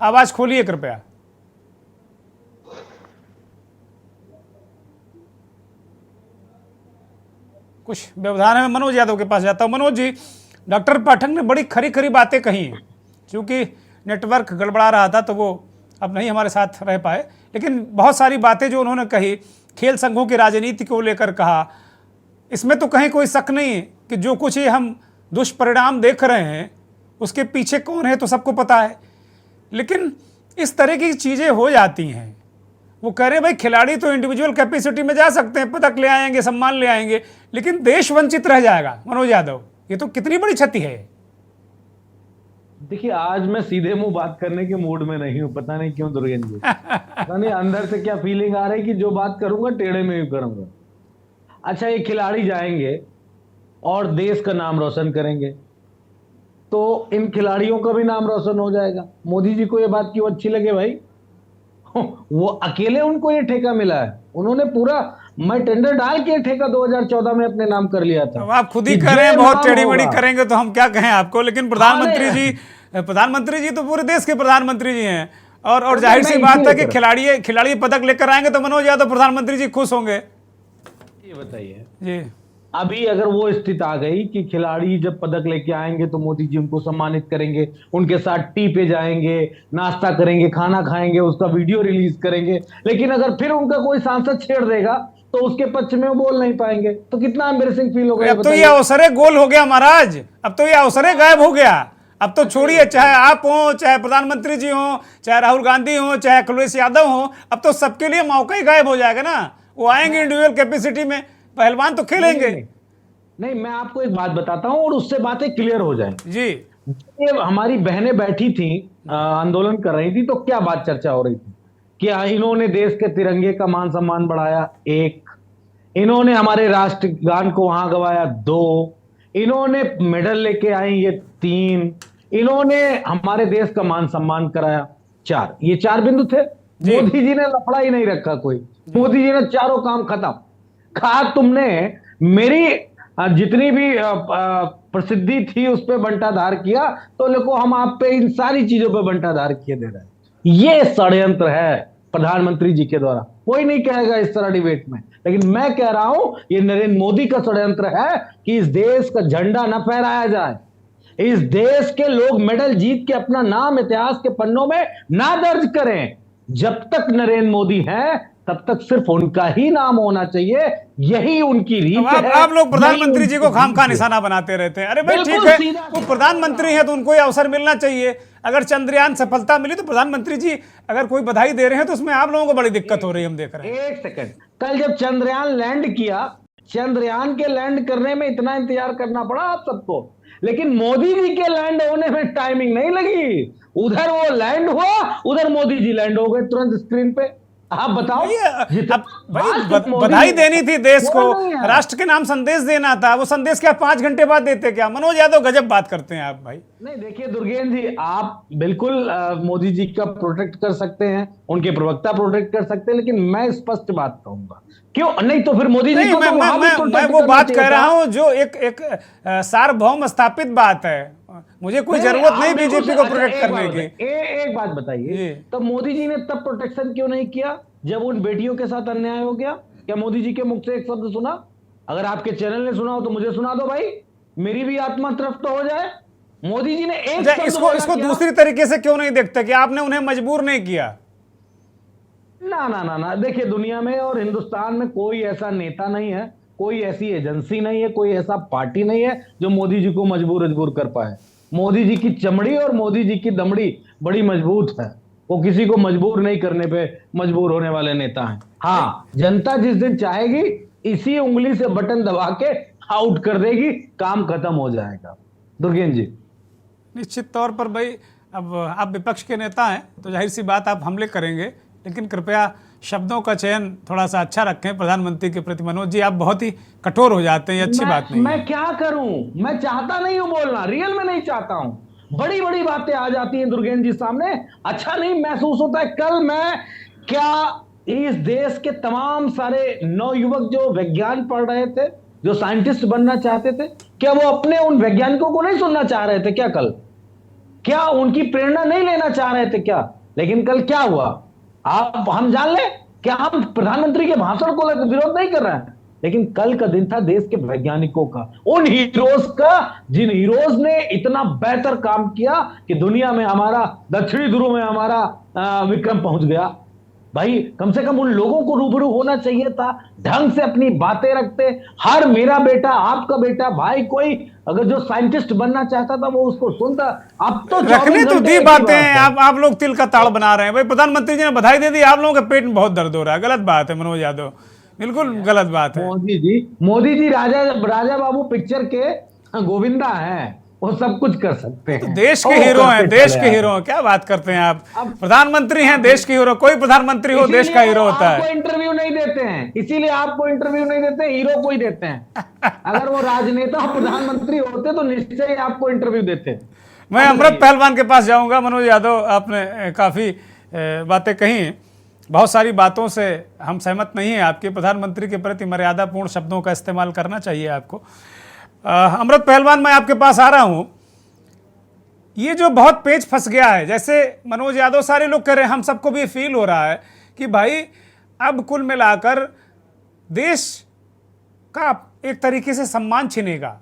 आवाज खोलिए कृपया। कुछ व्यवधान है, मनोज यादव के पास जाता हूं। मनोज जी, डॉक्टर पाठक ने बड़ी खरी खरी बातें कही हैं, क्योंकि नेटवर्क गड़बड़ा रहा था तो वो अब नहीं हमारे साथ रह पाए, लेकिन बहुत सारी बातें जो उन्होंने कही, खेल संघों की राजनीति को लेकर कहा, इसमें तो कहीं कोई शक नहीं है कि जो कुछ ये हम दुष्परिणाम देख रहे हैं उसके पीछे कौन है तो सबको पता है। लेकिन इस तरह की चीज़ें हो जाती हैं। वो कह रहे हैं भाई खिलाड़ी तो इंडिविजुअल कैपेसिटी में जा सकते हैं, पदक ले आएंगे, सम्मान ले आएंगे, लेकिन देश वंचित रह जाएगा। मनोज यादव, ये तो कितनी बड़ी क्षति है। देखिए, आज मैं सीधे मुंह बात करने के मूड में नहीं हूं, पता नहीं क्यों दुर्गेन जी। पता नहीं अंदर से क्या फीलिंग आ रही कि जो बात करूंगा टेढ़े में ही करूंगा। अच्छा, ये खिलाड़ी जाएंगे और देश का नाम रोशन करेंगे, तो इन खिलाड़ियों का भी नाम रोशन हो जाएगा। मोदी जी को ये बात क्यों अच्छी लगे भाई? वो अकेले उनको ये ठेका मिला है, उन्होंने पूरा, मैं टेंडर डाल के ठेका 2014 में अपने नाम कर लिया था। अब आप खुद ही कर रहे हैं, बहुत टेढ़ी मेढ़ी करेंगे तो हम क्या कहें आपको। लेकिन प्रधानमंत्री जी तो पूरे देश के प्रधानमंत्री जी हैं, और जाहिर सी बात है कि खिलाड़ी पदक लेकर आएंगे तो मनोज यादव प्रधानमंत्री जी खुश होंगे। ये बताइए जी, अभी अगर वो स्थिति आ गई कि खिलाड़ी जब पदक लेके आएंगे तो मोदी जी उनको सम्मानित करेंगे, उनके साथ टी पे जाएंगे, नाश्ता करेंगे, खाना खाएंगे, उसका वीडियो रिलीज करेंगे, लेकिन अगर फिर उनका कोई सांसद छेड़ देगा तो उसके पक्ष में वो बोल नहीं पाएंगे, तो कितना एम्बैरेसिंग फील होगा। अब तो ये अवसरे गोल हो गया महाराज, अब तो ये अवसरे गायब हो गया। अब तो छोड़िए, चाहे आप हो, चाहे प्रधानमंत्री जी हो, चाहे राहुल गांधी हो, चाहे अखिलेश यादव हो, अब तो सबके लिए मौका ही गायब हो जाएगा ना। वो आएंगे इंडिविजुअल कैपेसिटी में, पहलवान तो खेलेंगे। नहीं, मैं आपको एक बात बताता हूं और उससे बातें क्लियर हो जाएंगी जी। ये हमारी बहनें बैठी थी, आंदोलन कर रही थी, तो क्या बात चर्चा हो रही थी? क्या इन्होंने देश के तिरंगे का मान सम्मान बढ़ाया? 1, इन्होंने हमारे राष्ट्रगान को वहां गवाया। 2, इन्होंने मेडल लेके आई ये। 3, इन्होंने हमारे देश का मान सम्मान कराया। 4, ये 4 बिंदु थे। मोदी जी ने लफड़ा ही नहीं रखा कोई, मोदी जी ने चारों काम खत्म। कहा तुमने मेरी जितनी भी प्रसिद्धि थी उस पर बंटाधार किया, तो देखो हम आप पे इन सारी चीजों पे बंटाधार किए दे रहे हैं। ये षड्यंत्र है प्रधानमंत्री जी के द्वारा। कोई नहीं कहेगा इस तरह डिबेट में, लेकिन मैं कह रहा हूं ये नरेंद्र मोदी का षड्यंत्र है कि इस देश का झंडा न फहराया जाए, इस देश के लोग मेडल जीत के अपना नाम इतिहास के पन्नों में ना दर्ज करें। जब तक नरेंद्र मोदी है तब तक सिर्फ उनका ही नाम होना चाहिए, यही उनकी रीत है। आप लोग प्रधानमंत्री जी को खामखा निशाना बनाते रहते हैं। अरे भाई ठीक है, वो प्रधानमंत्री है तो उनको ये अवसर मिलना चाहिए। अगर चंद्रयान सफलता मिली तो प्रधानमंत्री जी अगर कोई बधाई दे रहे हैं तो उसमें आप लोगों को बड़ी दिक्कत हो रही है, हम देख रहे हैं। एक सेकंड, कल जब चंद्रयान लैंड किया, चंद्रयान के लैंड करने में इतना इंतजार करना पड़ा आप सबको, लेकिन मोदी जी के लैंड होने में टाइमिंग नहीं लगी। उधर वो लैंड हुआ, उधर मोदी जी लैंड हो गए तुरंत स्क्रीन पे। आप बताओ, अब भाई बधाई देनी थी देश को, राष्ट्र के नाम संदेश देना था, वो संदेश क्या 5 घंटे बाद देते क्या? मनोज यादव गजब बात करते हैं आप भाई। नहीं देखिए दुर्गेन जी, आप बिल्कुल मोदी जी का प्रोटेक्ट कर सकते हैं, उनके प्रवक्ता प्रोटेक्ट कर सकते हैं, लेकिन मैं स्पष्ट बात कहूंगा, क्यों नहीं तो फिर मोदी जी को तो वहां भी protect मैं वो करना बात चाहिए कह रहा था। हूं जो एक सार्वभौम स्थापित बात है, मुझे कोई जरूरत नहीं बीजेपी को प्रोटेक्ट करने की। एक बात बताइए, तो मोदी जी ने तब प्रोटेक्शन क्यों नहीं किया जब उन बेटियों के साथ अन्याय हो गया? क्या मोदी जी के मुख से एक शब्द सुना? अगर आपके चैनल ने सुना हो तो मुझे सुना दो भाई, मेरी भी आत्मा तृप्त हो जाए। मोदी जी ने एक शब्द इसको दूसरी तरीके से क्यों नहीं देखते कि आपने उन्हें मजबूर नहीं किया? ना ना ना ना, देखिए दुनिया में और हिंदुस्तान में कोई ऐसा नेता नहीं है, कोई ऐसी एजेंसी नहीं है, कोई ऐसा पार्टी नहीं है जो मोदी जी को मजबूर कर पाए। मोदी जी की चमड़ी और मोदी जी की दमड़ी बड़ी मजबूत है, वो किसी को मजबूर नहीं करने पे मजबूर होने वाले नेता हैं। हाँ, जनता जिस दिन चाहेगी इसी उंगली से बटन दबा के आउट कर देगी, काम खत्म हो जाएगा। दुर्गेन जी, निश्चित तौर पर भाई, अब आप विपक्ष के नेता हैं तो जाहिर सी बात आप हमले करेंगे, लेकिन कृपया शब्दों का चयन थोड़ा सा अच्छा रखें प्रधानमंत्री के प्रति। मनोज जी, आप बहुत ही कठोर हो जाते हैं, ये अच्छी बात नहीं है। मैं क्या करूं, मैं चाहता नहीं हूं बोलना, रियल में नहीं चाहता हूं, बड़ी बड़ी बातें आ जाती हैं दुर्गेन जी सामने, अच्छा नहीं महसूस होता है। कल मैं क्या इस देश के तमाम सारे नवयुवक जो विज्ञान पढ़ रहे थे, जो साइंटिस्ट बनना चाहते थे, क्या वो अपने उन वैज्ञानिकों को नहीं सुनना चाह रहे थे क्या? कल क्या उनकी प्रेरणा नहीं लेना चाह रहे थे क्या? लेकिन कल क्या हुआ आप हम जान ले, क्या हम प्रधानमंत्री के भाषण को विरोध नहीं कर रहे हैं, लेकिन कल का दिन था देश के वैज्ञानिकों का, उन हीरोज का जिन हीरोज ने इतना बेहतर काम किया कि दुनिया में हमारा, दक्षिणी ध्रुव में हमारा विक्रम पहुंच गया। भाई कम से कम उन लोगों को रूबरू होना चाहिए था, ढंग से अपनी बातें रखते। हर मेरा बेटा, आपका बेटा, भाई कोई अगर जो साइंटिस्ट बनना चाहता था वो उसको सुनता। अब तो रखने तो दी बातें हैं, आप लोग तिल का ताड़ बना रहे हैं। भाई प्रधानमंत्री जी ने बधाई दे दी, आप लोगों के पेट में बहुत दर्द हो रहा है, गलत बात है मनोज यादव, बिल्कुल गलत बात है। मोदी जी राजा बाबू पिक्चर के गोविंदा हैं, वो सब कुछ कर सकते हैं, तो देश के हीरो हैं, देश के हीरो हैं, क्या बात करते हैं आप? प्रधानमंत्री हैं देश के हीरो, कोई प्रधानमंत्री हो देश का हीरो होता है। आपको इंटरव्यू नहीं देते हैं, इसीलिए आपको इंटरव्यू नहीं देते, हीरो को ही देते हैं। अगर वो राजनेता और प्रधानमंत्री होते तो निश्चय ही आपको इंटरव्यू देते। मैं अमृत पहलवान के पास जाऊंगा। मनोज यादव, आपने काफी बातें कही, बहुत सारी बातों से हम सहमत नहीं है आपके। प्रधानमंत्री के प्रति मर्यादापूर्ण शब्दों का इस्तेमाल करना चाहिए आपको। अमृत पहलवान, मैं आपके पास आ रहा हूं। ये जो बहुत पेच फंस गया है, जैसे मनोज यादव, सारे लोग कह रहे हैं, हम सबको भी फील हो रहा है कि भाई अब कुल मिलाकर देश का एक तरीके से सम्मान छिनेगा।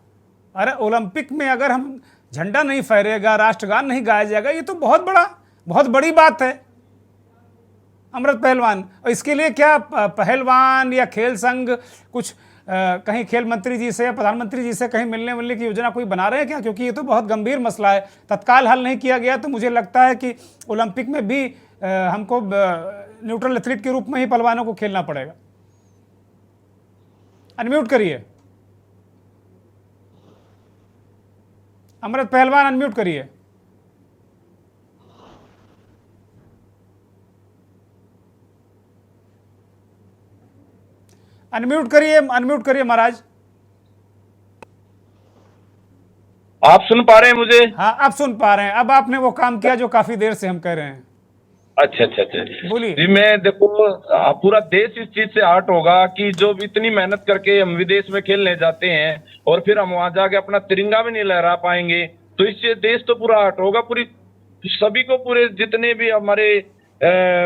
अरे ओलंपिक में अगर हम झंडा नहीं फहरेगा, राष्ट्रगान नहीं गाया जाएगा, ये तो बहुत बड़ी बात है अमृत पहलवान। और इसके लिए क्या पहलवान या खेल संघ कुछ कहीं खेल मंत्री जी से या प्रधानमंत्री जी से कहीं मिलने की योजना कोई बना रहे हैं क्या? क्योंकि ये तो बहुत गंभीर मसला है, तत्काल हल नहीं किया गया तो मुझे लगता है कि ओलंपिक में भी हमको न्यूट्रल एथलीट के रूप में ही पहलवानों को खेलना पड़ेगा। अनम्यूट करिए अमृत पहलवान, अनम्यूट करिए। अनम्यूट करिए महाराज। आप सुन पा रहे हैं मुझे? हाँ, आप सुन पा रहे हैं। अब आपने वो काम किया जो काफी देर से हम कह रहे हैं। अच्छा बोलिए जी। मैं देखो, पूरा देश इस चीज से हर्ट होगा कि जो इतनी मेहनत करके हम विदेश में खेलने जाते हैं और फिर हम वहां जाके अपना तिरंगा भी नहीं लहरा पाएंगे, तो इससे देश तो पूरा हर्ट होगा। पूरी सभी को, पूरे जितने भी हमारे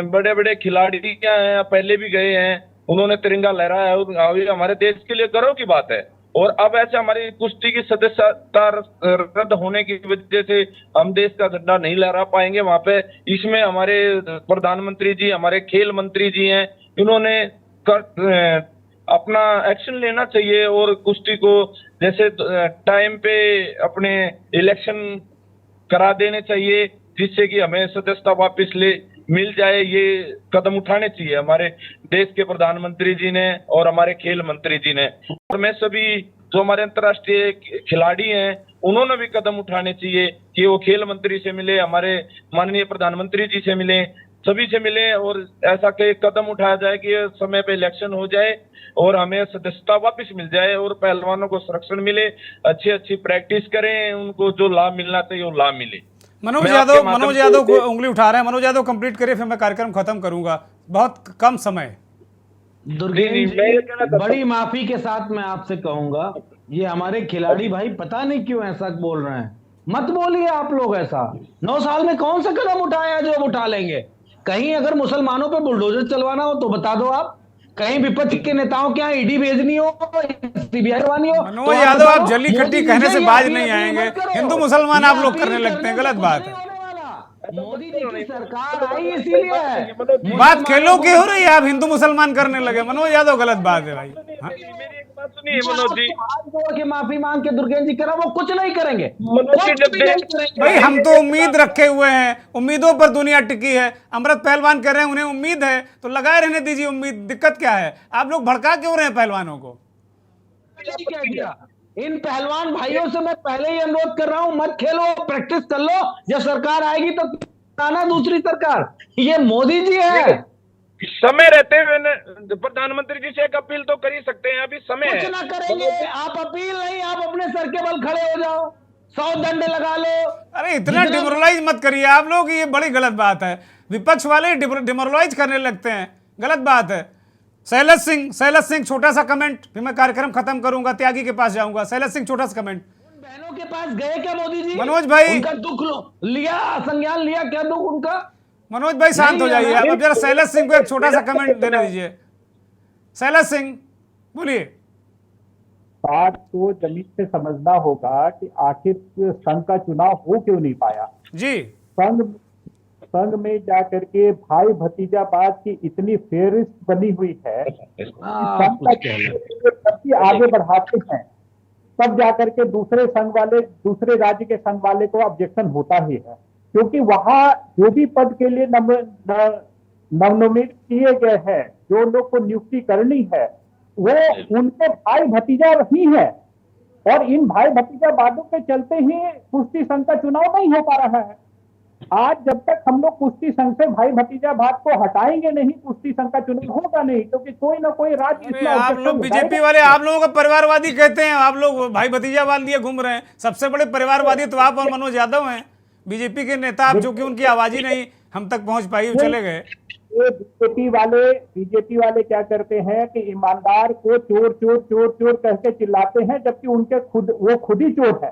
बड़े बड़े खिलाड़ी हैं, पहले भी गए हैं, उन्होंने तिरंगा लहराया है, हमारे देश के लिए गर्व की बात है। और अब ऐसे हमारी कुश्ती की सदस्यता रद्द होने की वजह से हम देश का झंडा नहीं लहरा पाएंगे वहां पे। इसमें हमारे प्रधानमंत्री जी, हमारे खेल मंत्री जी हैं, इन्होंने अपना एक्शन लेना चाहिए और कुश्ती को जैसे टाइम पे अपने इलेक्शन करा देने चाहिए, जिससे कि हमें सदस्यता वापस मिल जाए, ये कदम उठाने चाहिए हमारे देश के प्रधानमंत्री जी ने और हमारे खेल मंत्री जी ने। और मैं सभी जो हमारे अंतर्राष्ट्रीय खिलाड़ी हैं उन्होंने भी कदम उठाने चाहिए कि वो खेल मंत्री से मिले, हमारे माननीय प्रधानमंत्री जी से मिले, सभी से मिले और ऐसा कोई कदम उठाया जाए कि समय पे इलेक्शन हो जाए और हमें सदस्यता वापस मिल जाए और पहलवानों को संरक्षण मिले, अच्छी प्रैक्टिस करें, उनको जो लाभ मिलना चाहिए वो लाभ मिले। मनोज मैं यादव, आपके माध्यम मनोज से- यादव को उंगली उठा रहे हैं। मनोज यादव कंप्लीट करिए, फिर मैं कार्यक्रम खत्म करूंगा, बहुत कम समय। दुर्गेश नहीं, मैं ये कहना जी, चाहता बड़ी माफी के साथ मैं आपसे कहूंगा, ये हमारे खिलाड़ी भाई पता नहीं क्यों ऐसा बोल रहे हैं। मत बोलिए आप लोग ऐसा। 9 साल में कौन सा कदम उठाया जो अब उठा लेंगे? कहीं अगर मुसलमानों पे बुलडोजर चलवाना हो तो बता दो आप, कहीं विपक्ष के नेताओं के यहाँ ईडी भेजनी हो, सीबीआई करवानी हो, मनोज यादव, आप जली खट्टी कहने से बाज नहीं आएंगे। हिंदू मुसलमान आप लोग करने लगते हैं, गलत बात है। मोदी जी की सरकार आई इसीलिए है। बात खेलों की हो रही है, आप हिंदू मुसलमान करने लगे। मनोज यादव, गलत बात है भाई। हाँ? मेरी एक बात सुनिए मनोज जी, हाथ जोड़ के माफी मांग के दुर्गेश जी करा, वो कुछ नहीं करेंगे। मनोज जी, कुछ भी नहीं करेंगे। भाई हम तो उम्मीद रखे हुए हैं, उम्मीदों पर दुनिया टिकी है। अमृत पहलवान कह रहे हैं उन्हें उम्मीद है, तो लगाए रहने दीजिए उम्मीद, दिक्कत क्या है? आप लोग भड़का क्यों रहे हैं पहलवानों को? नहीं कह दिया। इन पहलवान भाइयों से मैं पहले ही अनुरोध कर रहा हूं, मत खेलो, प्रैक्टिस कर लो। जब सरकार आएगी तो आना दूसरी सरकार। ये मोदी जी है। समय रहते हुए प्रधानमंत्री जी से एक अपील तो कर ही सकते हैं, अभी समय कुछ है। ना करेंगे। आप अपील नहीं, आप अपने सर के बल खड़े हो जाओ, 100 दंड लगा लो। अरे इतना डिमोरलाइज मत करिए आप लोग, ये बड़ी गलत बात है। विपक्ष वाले डिमोरलाइज करने लगते हैं, गलत बात है। शैलज सिंह छोटा सा कमेंट, फिर मैं कार्यक्रम खत्म करूंगा, त्यागी के पास जाऊंगा। शैलज सिंह छोटा सा कमेंट। उन बहनों के पास गए क्या मोदी जी? मनोज भाई, उनका दुख लिया, संज्ञान लिया क्या दुख उनका? मनोज भाई शांत हो जाइए आप। अब जरा शैलज सिंह को एक छोटा सा कमेंट देने दीजिए। शैलज सिंह बोलिए। बात को जमीन से समझना होगा कि आखिर संघ का चुनाव हो क्यों नहीं पाया। जी, संघ में जाकर के भाई भतीजाबाद की इतनी फेरिस्त बनी हुई है, संघ का चुनाव आगे बढ़ाते हैं तब जाकर के दूसरे संघ वाले, दूसरे राज्य के संघ वाले को ऑब्जेक्शन होता ही है, क्योंकि वहां जो भी पद के लिए नवनिर्मित किए गए हैं, जो लोग को नियुक्ति करनी है, वो उनके भाई भतीजा ही है। और इन भाई भतीजावादों के चलते ही कुश्ती संघ का चुनाव नहीं हो पा रहा है। आज जब तक हम लोग कुश्ती संघ से भाई भतीजावाद को हटाएंगे नहीं, कुश्ती संघ का चुनाव होगा नहीं, क्योंकि कोई ना कोई राज्य अरे इसमें आप objection लोग बीजेपी उठाएगा। वाले, आप लोगों को परिवारवादी कहते हैं, आप लोग भाई भतीजावाद लिए घूम रहे हैं। सबसे बड़े परिवारवादी तो आप और मनोज यादव हैं, बीजेपी के नेता आप, जो कि उनकी आवाज ही नहीं हम तक पहुंच पाई, वो चले गए। ये बीजेपी वाले क्या करते हैं कि ईमानदार को चोर चोर चोर चोर कहकर चिल्लाते हैं, जबकि उनके वो खुद ही चोर है।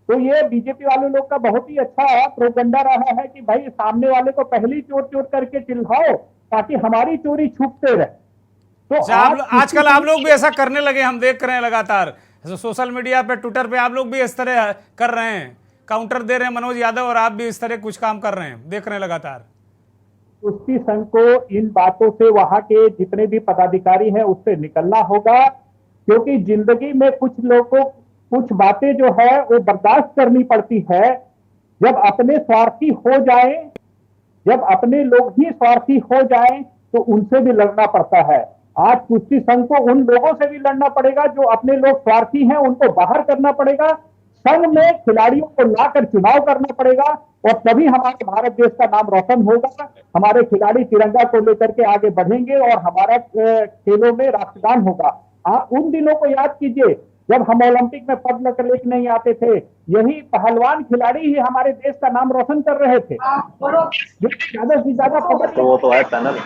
तो ये बीजेपी वाले लोग का बहुत ही अच्छा प्रोपेगेंडा रहा है कि भाई सामने वाले को पहले ही चोर चोर करके चिल्लाओ ताकि हमारी चोरी छुपते रहे। तो आजकल आप लोग भी ऐसा करने लगे, हम देख रहे हैं लगातार सोशल मीडिया पे, ट्विटर पे आप लोग भी इस तरह कर रहे हैं, काउंटर दे रहे हैं मनोज यादव, और आप भी इस तरह कुछ काम कर रहे हैं, देख रहे हैं लगातार। कुश्ती संघ को इन बातों से, वहां के जितने भी पदाधिकारी हैं उससे निकलना होगा, क्योंकि जिंदगी में कुछ लोगों को कुछ बातें जो है वो बर्दाश्त करनी पड़ती है। जब अपने स्वार्थी हो जाए, जब अपने लोग ही स्वार्थी हो जाएं, तो उनसे भी लड़ना पड़ता है। आज कुश्ती संघ को उन लोगों से भी लड़ना पड़ेगा जो अपने लोग स्वार्थी हैं, उनको बाहर करना पड़ेगा। संघ में खिलाड़ियों को लाकर चुनाव करना पड़ेगा, और तभी हमारे भारत देश का नाम रोशन होगा। हमारे खिलाड़ी तिरंगा को लेकर के आगे बढ़ेंगे और हमारा खेलों में राष्ट्रगान होगा। आप उन दिनों को याद कीजिए जब हम ओलंपिक में पद लेकर नहीं आते थे, यही पहलवान खिलाड़ी ही हमारे देश का नाम रोशन कर रहे थे। ज्यादा से ज्यादा पदक तो वो तो है पैनल।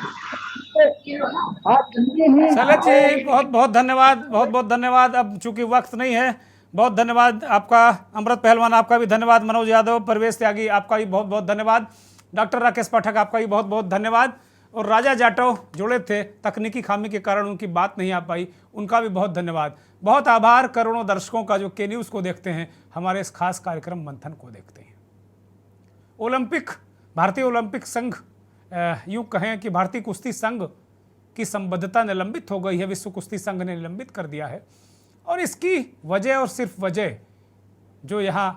आज ही शैलज जी बहुत बहुत धन्यवाद, बहुत बहुत धन्यवाद। अब चूंकि वक्त नहीं है, बहुत धन्यवाद आपका। अमृत पहलवान आपका भी धन्यवाद। मनोज यादव, परवेश त्यागी आपका भी बहुत बहुत धन्यवाद। डॉक्टर राकेश पाठक आपका भी बहुत बहुत धन्यवाद। और राजा जाटव जुड़े थे, तकनीकी खामी के कारण उनकी बात नहीं आ पाई, उनका भी बहुत धन्यवाद। बहुत आभार करोड़ों दर्शकों का जो के न्यूज़ को देखते हैं, हमारे इस खास कार्यक्रम मंथन को देखते हैं। ओलंपिक, भारतीय ओलंपिक संघ, यूँ कहें कि भारतीय कुश्ती संघ की संबद्धता निलंबित हो गई है, विश्व कुश्ती संघ ने निलंबित कर दिया है। और इसकी वजह और सिर्फ वजह जो यहाँ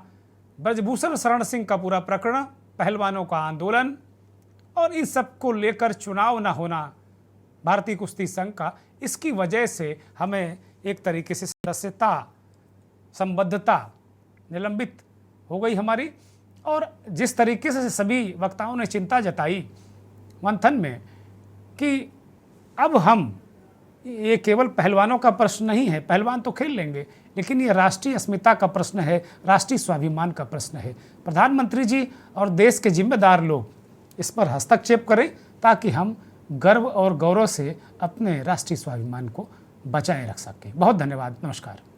ब्रजभूषण शरण सिंह का पूरा प्रकरण, पहलवानों का आंदोलन और इन सब को लेकर चुनाव ना होना भारतीय कुश्ती संघ का, इसकी वजह से हमें एक तरीके से सदस्यता, संबद्धता निलंबित हो गई हमारी। और जिस तरीके से सभी वक्ताओं ने चिंता जताई मंथन में कि अब हम, ये केवल पहलवानों का प्रश्न नहीं है, पहलवान तो खेल लेंगे, लेकिन ये राष्ट्रीय अस्मिता का प्रश्न है, राष्ट्रीय स्वाभिमान का प्रश्न है। प्रधानमंत्री जी और देश के जिम्मेदार लोग इस पर हस्तक्षेप करें ताकि हम गर्व और गौरव से अपने राष्ट्रीय स्वाभिमान को बचाए रख सकें। बहुत धन्यवाद, नमस्कार।